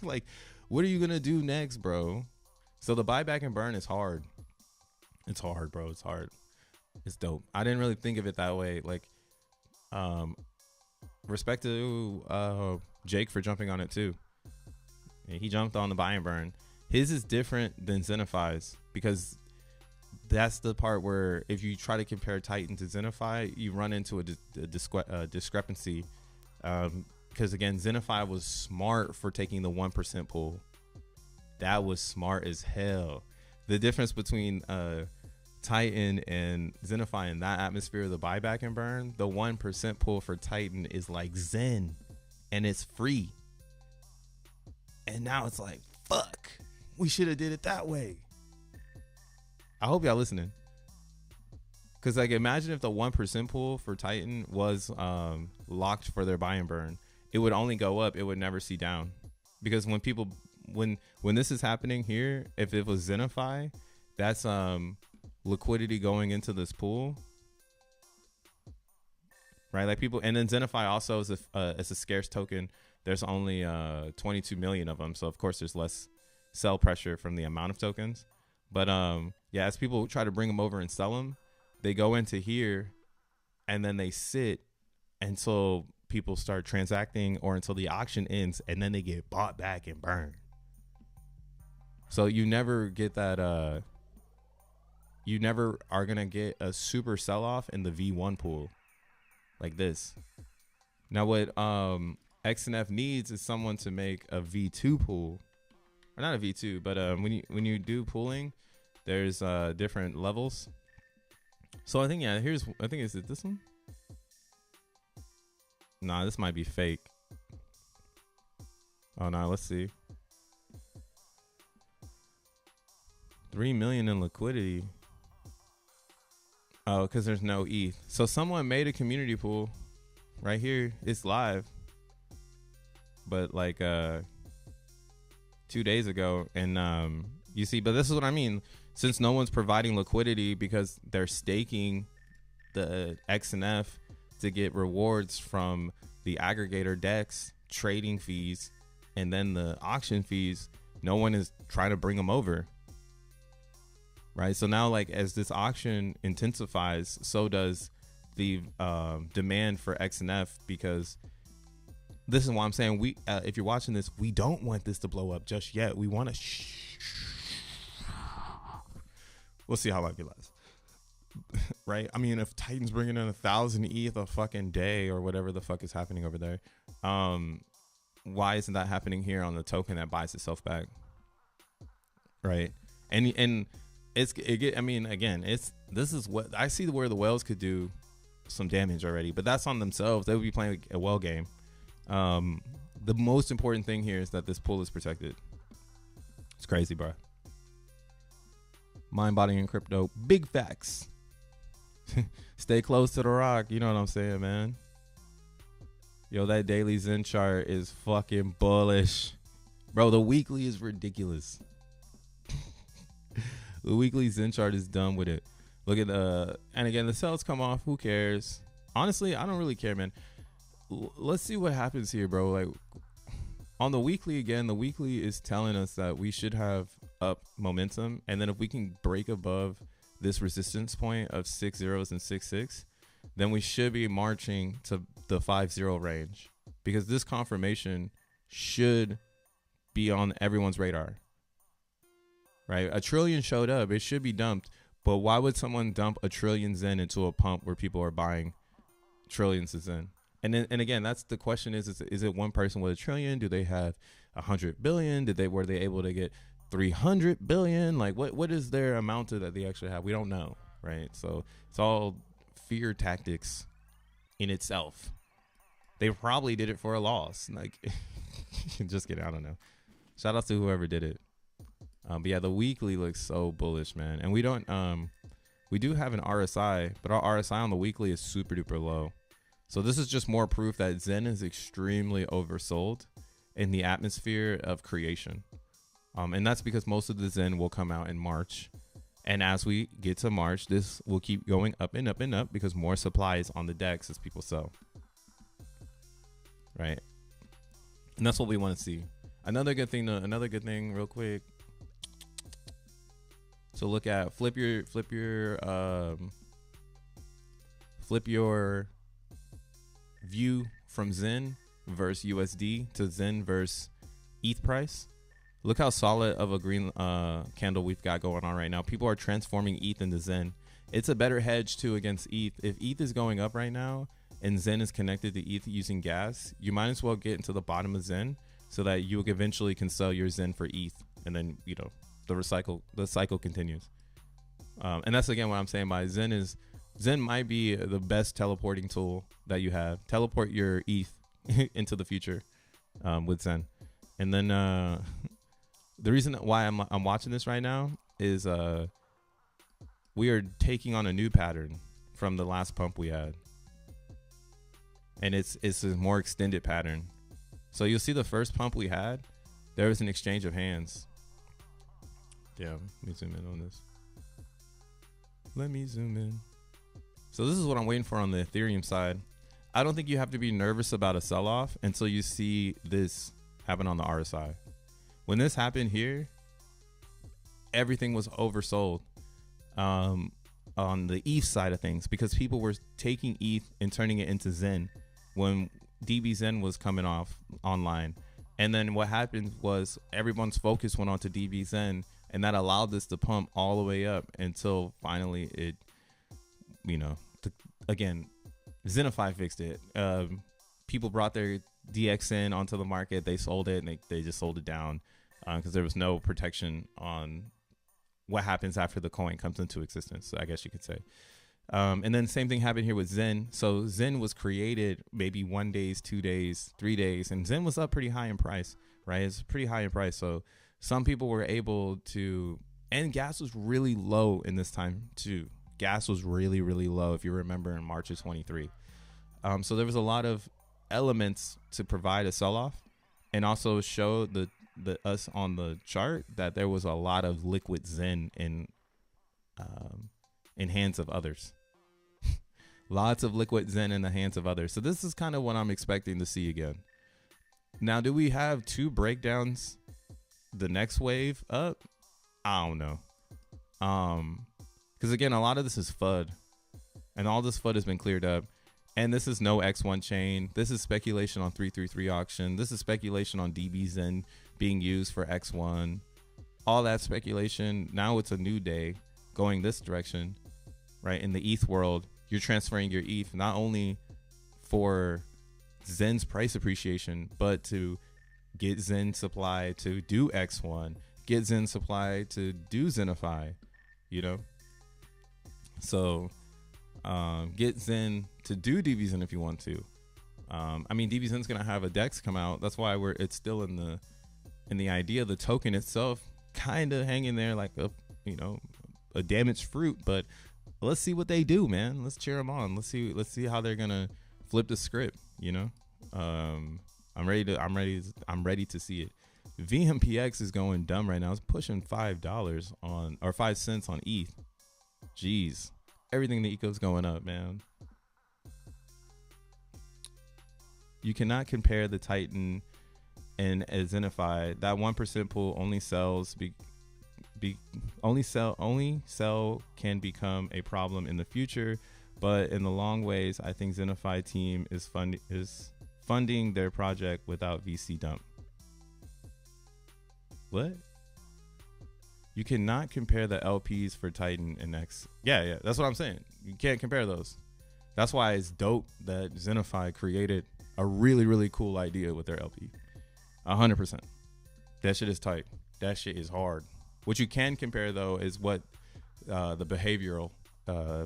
Like, what are you going to do next, bro? So the buyback and burn is hard. It's hard, bro. It's hard. It's dope. I didn't really think of it that way. Like, respect to Jake for jumping on it too. Yeah, he jumped on the buy and burn. His is different than Xenify's because that's the part where if you try to compare Titan to Xenify, you run into a discrepancy. Because again, Xenify was smart for taking the 1% pull. That was smart as hell. The difference between Titan and Xenify in that atmosphere of the buyback and burn, the 1% pull for Titan is like Zen, and it's free. And now it's like, fuck, we should have did it that way. I hope y'all listening. Because like, imagine if the 1% pull for Titan was locked for their buy and burn. it would only go up. It would never see down, because when people when this is happening here, if it was Xenify, that's liquidity going into this pool, right? Like people, and then Xenify also is a scarce token. There's only 22 million of them, so of course there's less sell pressure from the amount of tokens. But yeah, as people try to bring them over and sell them, they go into here and then they sit until people start transacting or until the auction ends, and then they get bought back and burned. So you never get that you never are gonna get a super sell-off in the V1 pool like this. Now what XNF needs is someone to make a V2 pool, or not a V2, but when you do pooling, there's different levels. So I think, yeah, I think, is it this one? Nah, this might be fake. Oh no, let's see. 3 million in liquidity. Oh, because there's no ETH. So someone made a community pool right here. It's live, but like 2 days ago, and you see, but this is what I mean. Since no one's providing liquidity because they're staking the XNF to get rewards from the aggregator DEX, trading fees, and then the auction fees, no one is trying to bring them over. Right. So now, like, as this auction intensifies, so does the demand for XNF, because this is why I'm saying we, if you're watching this, we don't want this to blow up just yet. We want to we'll see how long it lasts. Right. I mean, if Titan's bringing in 1,000 ETH a fucking day or whatever the fuck is happening over there, why isn't that happening here on the token that buys itself back? Right. And I mean, again, this is what I see where the whales could do some damage already, but that's on themselves. They would be playing a whale game. The most important thing here is that this pool is protected. It's crazy, bro. Mind, body, and crypto. Big facts. Stay close to the rock. You know what I'm saying, man? Yo, that daily Zen chart is fucking bullish. Bro, the weekly is ridiculous. The weekly Zen chart is done with it. Look at and again, the sales come off. Who cares? Honestly, I don't really care, man. Let's see what happens here, bro. Like on the weekly, again, the weekly is telling us that we should have up momentum, and then if we can break above this resistance point of 6 zeros and 6 then we should be marching to the 5-0 range, because this confirmation should be on everyone's radar. Right? A trillion showed up. It should be dumped. But why would someone dump a trillion Zen into a pump where people are buying trillions of Zen? And again, that's the question: is it one person with a trillion? Do they have 100 billion? Were they able to get 300 billion? Like what is their amount that they actually have? We don't know, right? So it's all fear tactics in itself. They probably did it for a loss. Like, just kidding. I don't know. Shout out to whoever did it. But yeah, the weekly looks so bullish, man. And we don't, we do have an RSI, but our RSI on the weekly is super duper low. So this is just more proof that Zen is extremely oversold in the atmosphere of creation. And that's because most of the Zen will come out in March. And as we get to March, this will keep going up and up and up because more supply is on the DEX as people sell. Right. And that's what we want to see. Another good thing real quick. So look at flip your view from Zen versus USD to Zen versus ETH price. Look how solid of a green candle we've got going on right now. People are transforming ETH into Zen. It's a better hedge too against ETH. If ETH is going up right now and Zen is connected to ETH using gas, you might as well get into the bottom of Zen so that you eventually can sell your Zen for ETH, and then the cycle continues. And that's again what I'm saying by Zen might be the best teleporting tool that you have. Teleport your ETH into the future with Zen. And then the reason why I'm watching this right now is we are taking on a new pattern from the last pump we had, and it's a more extended pattern. So you'll see the first pump we had, there was an exchange of hands. Yeah, let me zoom in on this. Let me zoom in. So this is what I'm waiting for on the Ethereum side. I don't think you have to be nervous about a sell-off until you see this happen on the RSI. When this happened here, everything was oversold on the ETH side of things, because people were taking ETH and turning it into Zen when DBZen was coming off online. And then what happened was everyone's focus went on to DBZen, and that allowed this to pump all the way up until finally it, you know, again, Xenify fixed it. People brought their DXN onto the market. They sold it, and they just sold it down because there was no protection on what happens after the coin comes into existence, I guess you could say. And then same thing happened here with Zen. So Zen was created maybe 1 day, 2 days, 3 days, and Zen was up pretty high in price, right? It's pretty high in price. So some people were able to, and gas was really low in this time too. Gas was really, really low, if you remember, in March of 23. So there was a lot of elements to provide a sell-off, and also show the us on the chart that there was a lot of liquid Zen in hands of others. Lots of liquid Zen in the hands of others. So this is kind of what I'm expecting to see again. Now, do we have 2 breakdowns the next wave up? I don't know. Because again, a lot of this is FUD, and all this FUD has been cleared up. And this is no X1 chain. This is speculation on 333 auction. This is speculation on DBZen being used for X1. All that speculation. Now it's a new day going this direction, right? In the ETH world, you're transferring your ETH not only for Zen's price appreciation, but to get Zen supply to do X1, get Zen supply to do Xenify, you know? So get Zen to do DBZen if you want to. I mean, DBZen's gonna have a DEX come out. That's why it's still in the idea. The token itself kind of hanging there like a damaged fruit, but let's see what they do, man. Let's cheer them on. Let's see how they're gonna flip the script. You know, I'm ready to see it. VMPX is going dumb right now. It's pushing $5 on, or 5 cents on ETH. Jeez, everything in the eco's going up, man. You cannot compare the Titan and a Xenify. That 1% pool only sells only sell can become a problem in the future, but in the long ways, I think Xenify team is funding their project without VC dump. What? You cannot compare the LPs for Titan and X. Yeah, that's what I'm saying. You can't compare those. That's why it's dope that Xenify created a really, really cool idea with their LP. 100%. That shit is tight. That shit is hard. What you can compare, though, is what the behavioral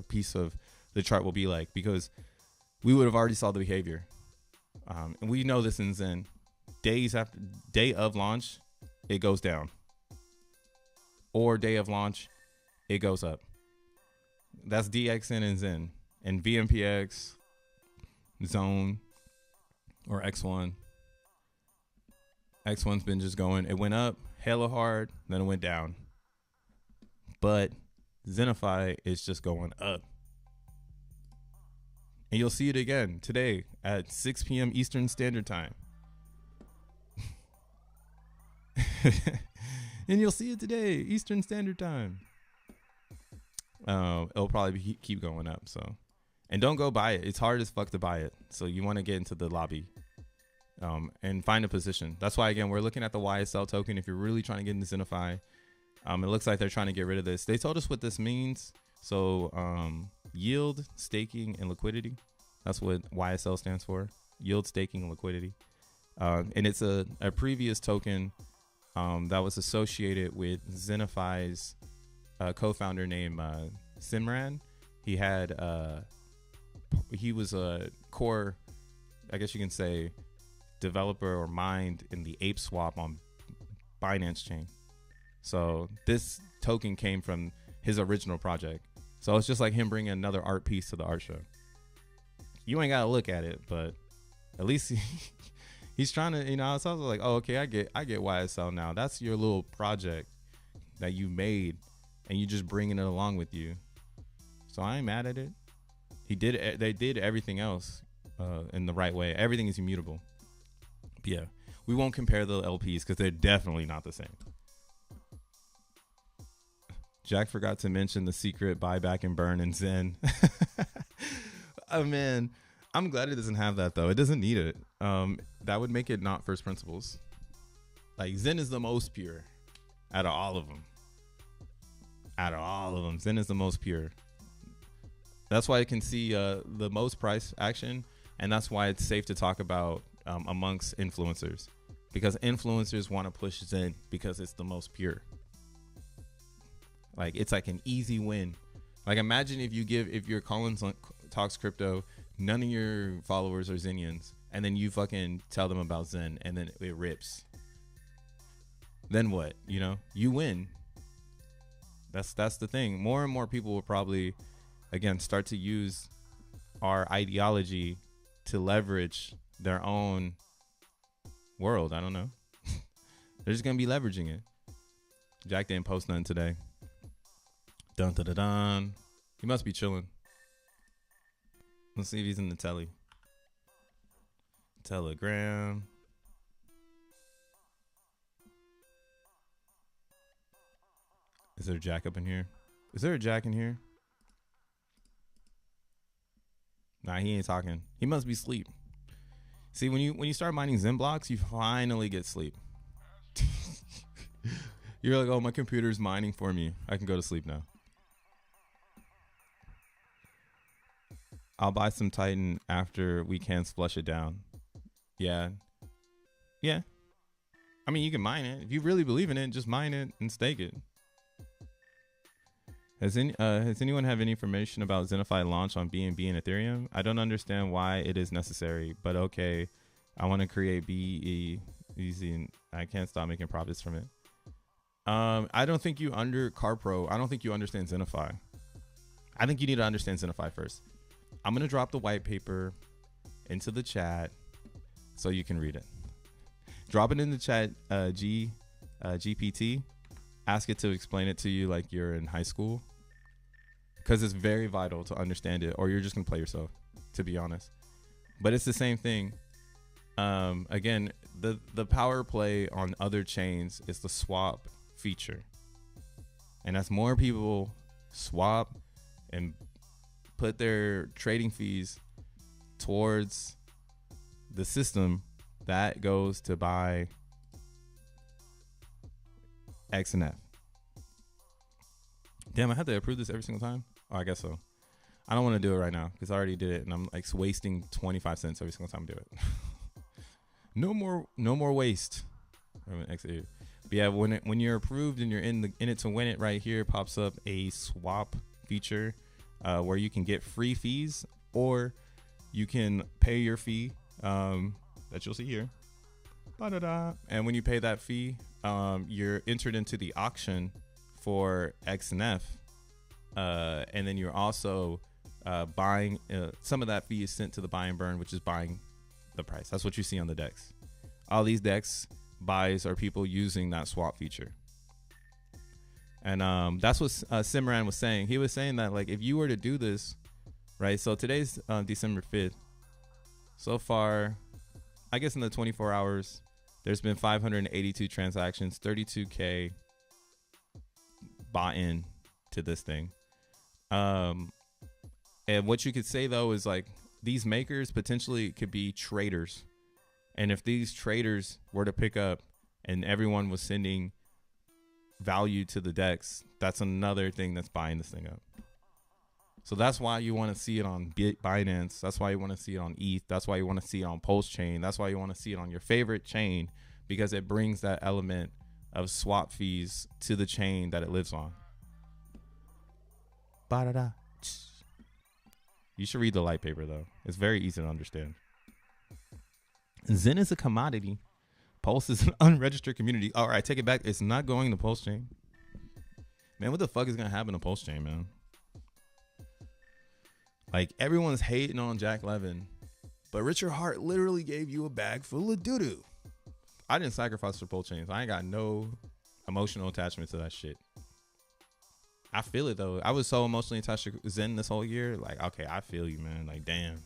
piece of the chart will be like, because we would have already saw the behavior. And we know this in Zen. Day of launch, it goes down. Or day of launch, it goes up. That's DXN and Zen. And VMPX, Zone, or X1. X1's been just going. It went up hella hard, then it went down. But Xenify is just going up. And you'll see it again today at 6 p.m. Eastern Standard Time. And you'll see it today, Eastern Standard Time. It'll probably keep going up. So, and don't go buy it. It's hard as fuck to buy it. So you want to get into the lobby and find a position. That's why, again, we're looking at the YSL token. If you're really trying to get into Xenify, it looks like they're trying to get rid of this. They told us what this means. So yield, staking, and liquidity. That's what YSL stands for. Yield, staking, and liquidity. And it's a previous token that was associated with Xenify's co-founder named Simran. He was a core, I guess you can say, developer or mind in the ape swap on Binance chain. So this token came from his original project. So it's just like him bringing another art piece to the art show. You ain't got to look at it, but at least He's trying to, it's also like, oh, okay, I get YSL now. That's your little project that you made, and you just bringing it along with you. So I ain't mad at it. They did everything else in the right way. Everything is immutable. But yeah, we won't compare the LPs because they're definitely not the same. Jack forgot to mention the secret buyback and burn in Zen. Oh man, I'm glad it doesn't have that though. It doesn't need it. That would make it not first principles. Like Zen is the most pure out of all of them. Zen is the most pure. That's why it can see the most price action, and that's why it's safe to talk about amongst influencers, because influencers want to push Zen because it's the most pure. Like it's like an easy win. Like imagine if you're Collins talks crypto, none of your followers are Zenians, and then you fucking tell them about Zen, and then it rips. Then what? You win. That's the thing. More and more people will probably, again, start to use our ideology to leverage their own world. I don't know. They're just gonna be leveraging it. Jack didn't post nothing today. Dun dun dun dun. He must be chilling. Let's see if he's in the Telegram. Is there a Jack up in here? Is there a Jack in here? Nah, he ain't talking. He must be asleep. See, when you start mining XENblocks, you finally get sleep. You're like, oh, my computer's mining for me. I can go to sleep now. I'll buy some Titan after we can flush it down. Yeah. I mean, you can mine it. If you really believe in it, just mine it and stake it. Has anyone have any information about Xenify launch on BNB and Ethereum? I don't understand why it is necessary, but okay. I want to create BE easy, and I can't stop making profits from it. I don't think you I don't think you understand Xenify. I think you need to understand Xenify first. I'm gonna drop the white paper into the chat so you can read it. Drop it in the chat, GPT. Ask it to explain it to you like you're in high school, because it's very vital to understand it, or you're just gonna play yourself, to be honest. But it's the same thing. Again, the power play on other chains is the swap feature, and as more people swap and put their trading fees towards the system, that goes to buy X and F. Damn, I have to approve this every single time? Oh, I guess so. I don't want to do it right now because I already did it, and I'm like wasting 25 cents every single time I do it. No more waste. But yeah, when you're approved and you're in it to win it, right here pops up a swap feature where you can get free fees, or you can pay your fee that you'll see here. And when you pay that fee, you're entered into the auction for X and F, and then you're also buying. Some of that fee is sent to the buy and burn, which is buying the price. That's what you see on the decks. All these decks buys are people using that swap feature, and that's what Simran was saying. He was saying that like if you were to do this, right? So today's December 5th. So far, I guess in the 24 hours, there's been 582 transactions, 32K bought in to this thing. And what you could say though is like these makers potentially could be traders. And if these traders were to pick up and everyone was sending value to the decks, that's another thing that's buying this thing up. So that's why you want to see it on Binance. That's why you want to see it on ETH. That's why you want to see it on Pulse Chain. That's why you want to see it on your favorite chain, because it brings that element of swap fees to the chain that it lives on. Ba-da-da. You should read the light paper, though. It's very easy to understand. Zen is a commodity. Pulse is an unregistered community. All right, take it back. It's not going to Pulse Chain. Man, what the fuck is going to happen to Pulse Chain, man? Like, everyone's hating on Jack Levin But Richard Hart literally gave you a bag full of doo-doo. I didn't sacrifice for pull chains. I ain't got no emotional attachment to that shit. I feel it though. I was so emotionally attached to Zen this whole year. Like, okay, I feel you, man. Like, damn.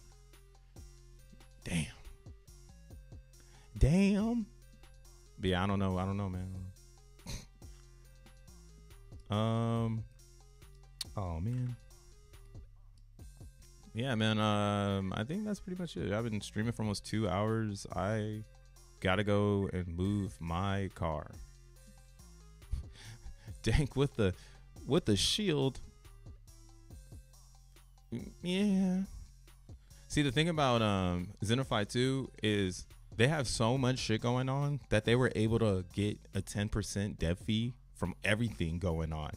But yeah, I don't know, man. Oh man. Yeah, man. I think that's pretty much it. I've been streaming for almost 2 hours. I gotta go and move my car. Dank with the shield. Yeah. See, the thing about Xenify 2 is they have so much shit going on that they were able to get a 10% dev fee from everything going on.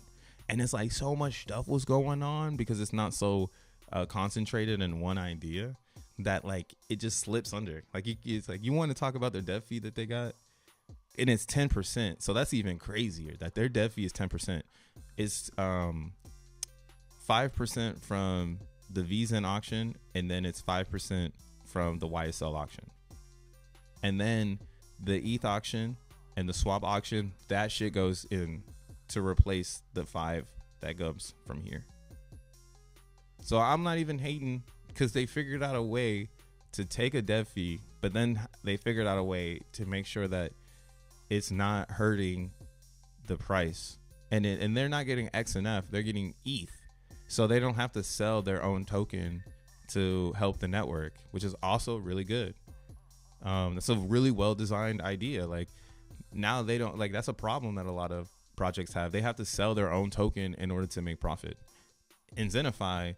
And it's like so much stuff was going on because it's not so concentrated in one idea that like it just slips under. Like it's like you want to talk about their dev fee that they got, and it's 10%. So that's even crazier that their dev fee is 10%. It's 5% from the VZen auction, and then it's 5% from the YSL auction. And then the ETH auction and the swap auction, that shit goes in to replace the 5 that comes from here. So I'm not even hating because they figured out a way to take a dev fee, but then they figured out a way to make sure that it's not hurting the price. And they're not getting XNF, they're getting ETH. So they don't have to sell their own token to help the network, which is also really good. That's a really well-designed idea. Like now they don't, like that's a problem that a lot of projects have. They have to sell their own token in order to make profit. In Xenify,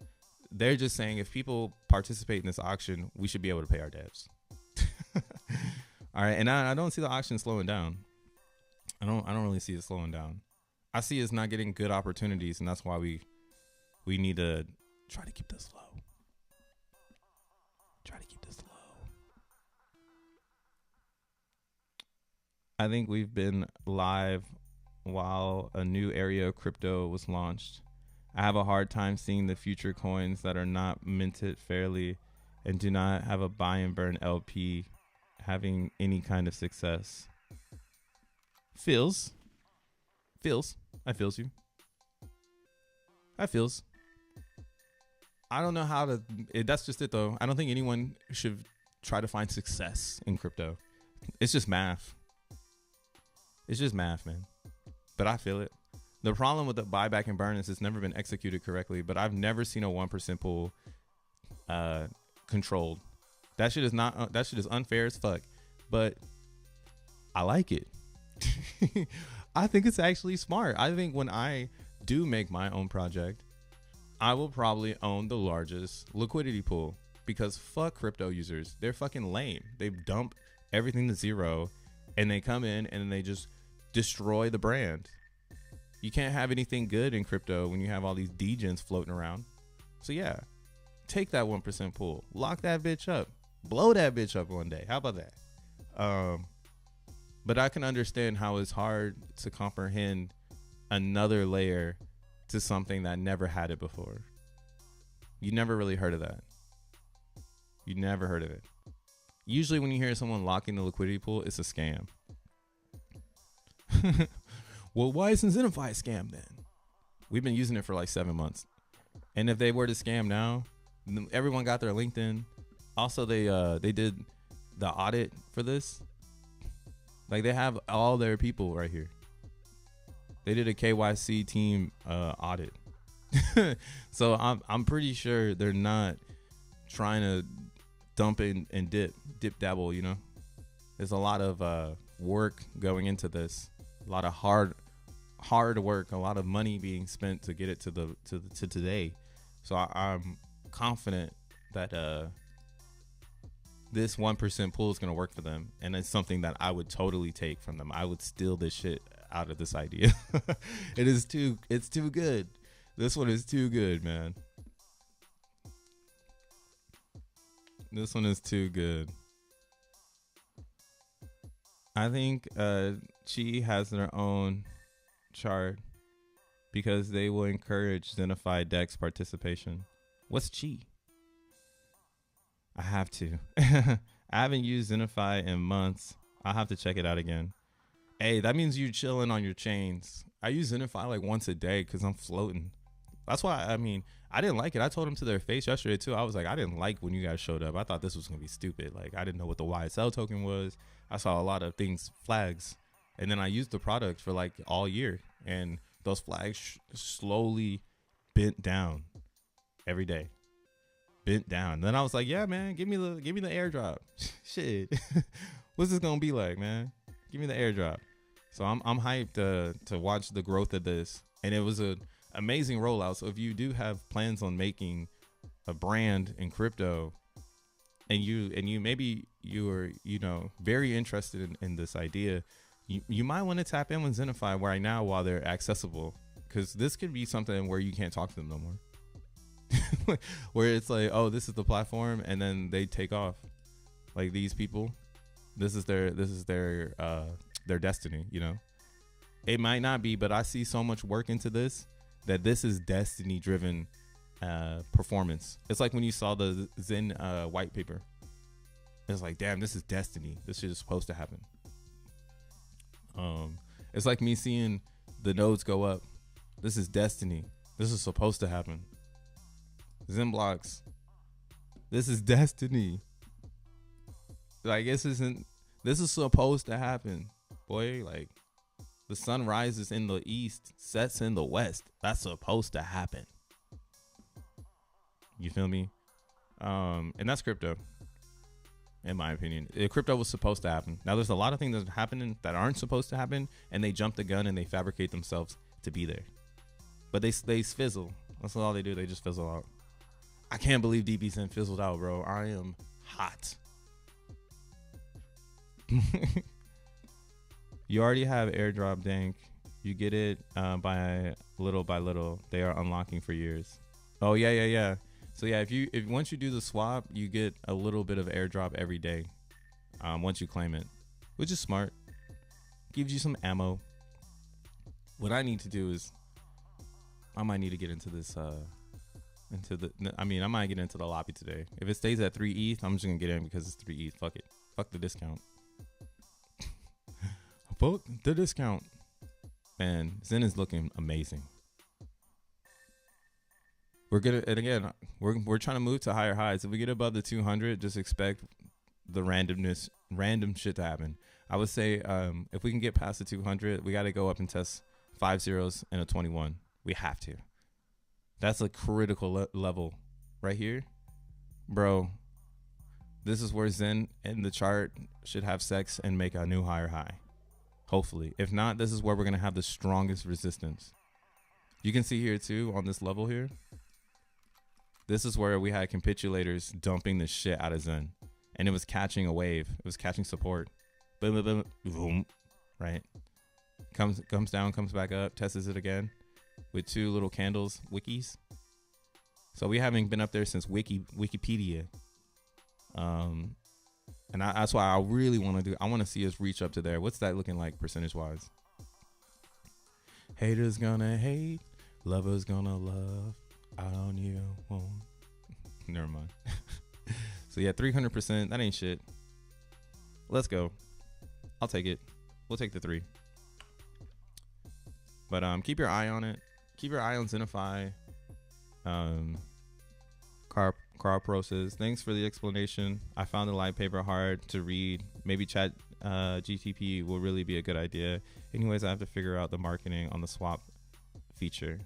they're just saying if people participate in this auction, we should be able to pay our devs. All right, and I don't see the auction slowing down. I don't really see it slowing down. I see it's not getting good opportunities, and that's why we need to try to keep this low. I think we've been live while a new area of crypto was launched. I have a hard time seeing the future coins that are not minted fairly and do not have a buy and burn LP having any kind of success. Feels. I feels you. I don't know how to, that's just it though. I don't think anyone should try to find success in crypto. It's just math. It's just math, man. But I feel it. The problem with the buyback and burn is it's never been executed correctly, but I've never seen a 1% pool controlled. That shit is not, that shit is unfair as fuck, but I like it. I think it's actually smart. I think when I do make my own project, I will probably own the largest liquidity pool because fuck crypto users. They're fucking lame. They dump everything to zero and they come in and they just destroy the brand. You can't have anything good in crypto when you have all these degens floating around. So yeah, take that 1% pool, lock that bitch up, blow that bitch up one day. How about that? But I can understand how it's hard to comprehend another layer to something that never had it before. You never really heard of that. You never heard of it. Usually when you hear someone locking the liquidity pool, it's a scam. Well, why isn't Xenify a scam then? We've been using it for like 7 months. And if they were to scam now, everyone got their LinkedIn. Also, they did the audit for this. Like they have all their people right here. They did a KYC team audit. So I'm pretty sure they're not trying to dump in and dip dabble, you know. There's a lot of work going into this. A lot of hard work, a lot of money being spent to get it to today. So I'm confident that this 1% pool is going to work for them, and it's something that I would totally take from them. I would steal this shit out of this idea. It's too good. This one is too good, man. This one is too good. I think Chi has their own chart because they will encourage Xenify Dex participation. What's Chi? I have to. I haven't used Xenify in months. I'll have to check it out again. Hey, that means you chilling on your chains. I use Xenify like once a day because I'm floating. That's why, I mean, I didn't like it. I told them to their face yesterday too. I was like, I didn't like when you guys showed up. I thought this was going to be stupid. Like, I didn't know what the YSL token was. I saw a lot of things, flags. And then I used the product for like all year. And those flags slowly bent down every day. Bent down. And then I was like, yeah, man, give me the airdrop. Shit. What's this going to be like, man? Give me the airdrop. So I'm hyped to watch the growth of this. And it was a amazing rollout. So if you do have plans on making a brand in crypto, and you maybe you're very interested in this idea, you might want to tap in with Xenify right now while they're accessible, because this could be something where you can't talk to them no more. Where it's like, oh, this is the platform, and then they take off. Like, these people, this is their destiny. It might not be, but I see so much work into this that this is destiny driven performance. It's like when you saw the Zen white paper. It's like, damn, this is destiny. This shit is supposed to happen. It's like me seeing the nodes go up. This is destiny. This is supposed to happen. XENblocks. This is destiny. Like, this is supposed to happen, boy. Like, the sun rises in the east, sets in the west. That's supposed to happen. You feel me? And that's crypto, in my opinion. Crypto was supposed to happen. Now, there's a lot of things that are happening that aren't supposed to happen, and they jump the gun and they fabricate themselves to be there. But they fizzle. That's all they do. They just fizzle out. I can't believe DBZen fizzled out, bro. I am hot. You already have airdrop dank. You get it by little. They are unlocking for years. Oh yeah. So yeah, if once you do the swap, you get a little bit of airdrop every day. Once you claim it, which is smart. Gives you some ammo. What I need to do is, I might need to get into this. I might get into the lobby today. If it stays at 3 ETH, I'm just gonna get in because it's 3 ETH. Fuck it. Fuck the discount. Fuck the discount. Man, Zen is looking amazing. We're gonna, and again, we're trying to move to higher highs. If we get above the 200, just expect the random shit to happen. I would say, if we can get past the 200, we got to go up and test 5 zeros and a 21. We have to. That's a critical level right here, bro. This is where Zen in the chart should have sex and make a new higher high. Hopefully. If not, this is where we're going to have the strongest resistance. You can see here too, on this level here. This is where we had capitulators dumping the shit out of Zen. And it was catching a wave. It was catching support. Boom, boom, boom, boom. Right? Comes down, comes back up, tests it again. With 2 little candles, wikis. So we haven't been up there since Wikipedia. And that's why I really want to do. I want to see us reach up to there. What's that looking like percentage wise? Haters gonna hate, lovers gonna love. I don't even want. Never mind. So yeah, 300%. That ain't shit. Let's go. I'll take it. We'll take the 3. But keep your eye on it. Keep your eye on Xenify. Car process. Thanks for the explanation. I found the light paper hard to read. Maybe chat GTP will really be a good idea. Anyways, I have to figure out the marketing on the swap feature.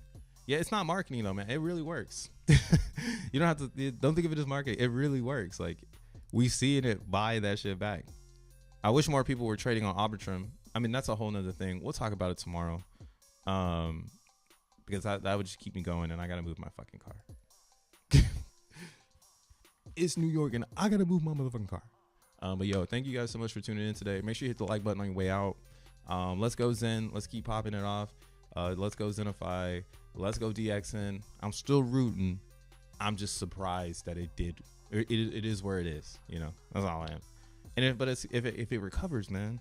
Yeah, it's not marketing though, man. It really works. You don't have to. Don't think of it as marketing. It really works. Like, we see it buy that shit back. I wish more people were trading on Arbitrum. I mean, that's a whole nother thing. We'll talk about it tomorrow. Because that would just keep me going, and I gotta move my fucking car. It's New York, and I gotta move my motherfucking car. But yo, thank you guys so much for tuning in today. Make sure you hit the like button on your way out. Let's go Zen. Let's keep popping it off. Let's go Xenify. Let's go DXN. I'm still rooting. I'm just surprised that it did. It is where it is. You know, that's all I am. And if it recovers, man,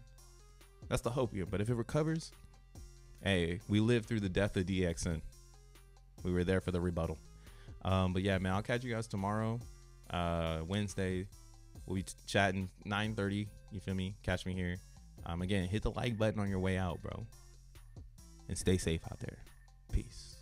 that's the hope here. But if it recovers, hey, we lived through the death of DXN. We were there for the rebuttal. But yeah, man, I'll catch you guys tomorrow. Wednesday, we'll be chatting 9:30. You feel me? Catch me here. Again, hit the like button on your way out, bro. And stay safe out there. Peace.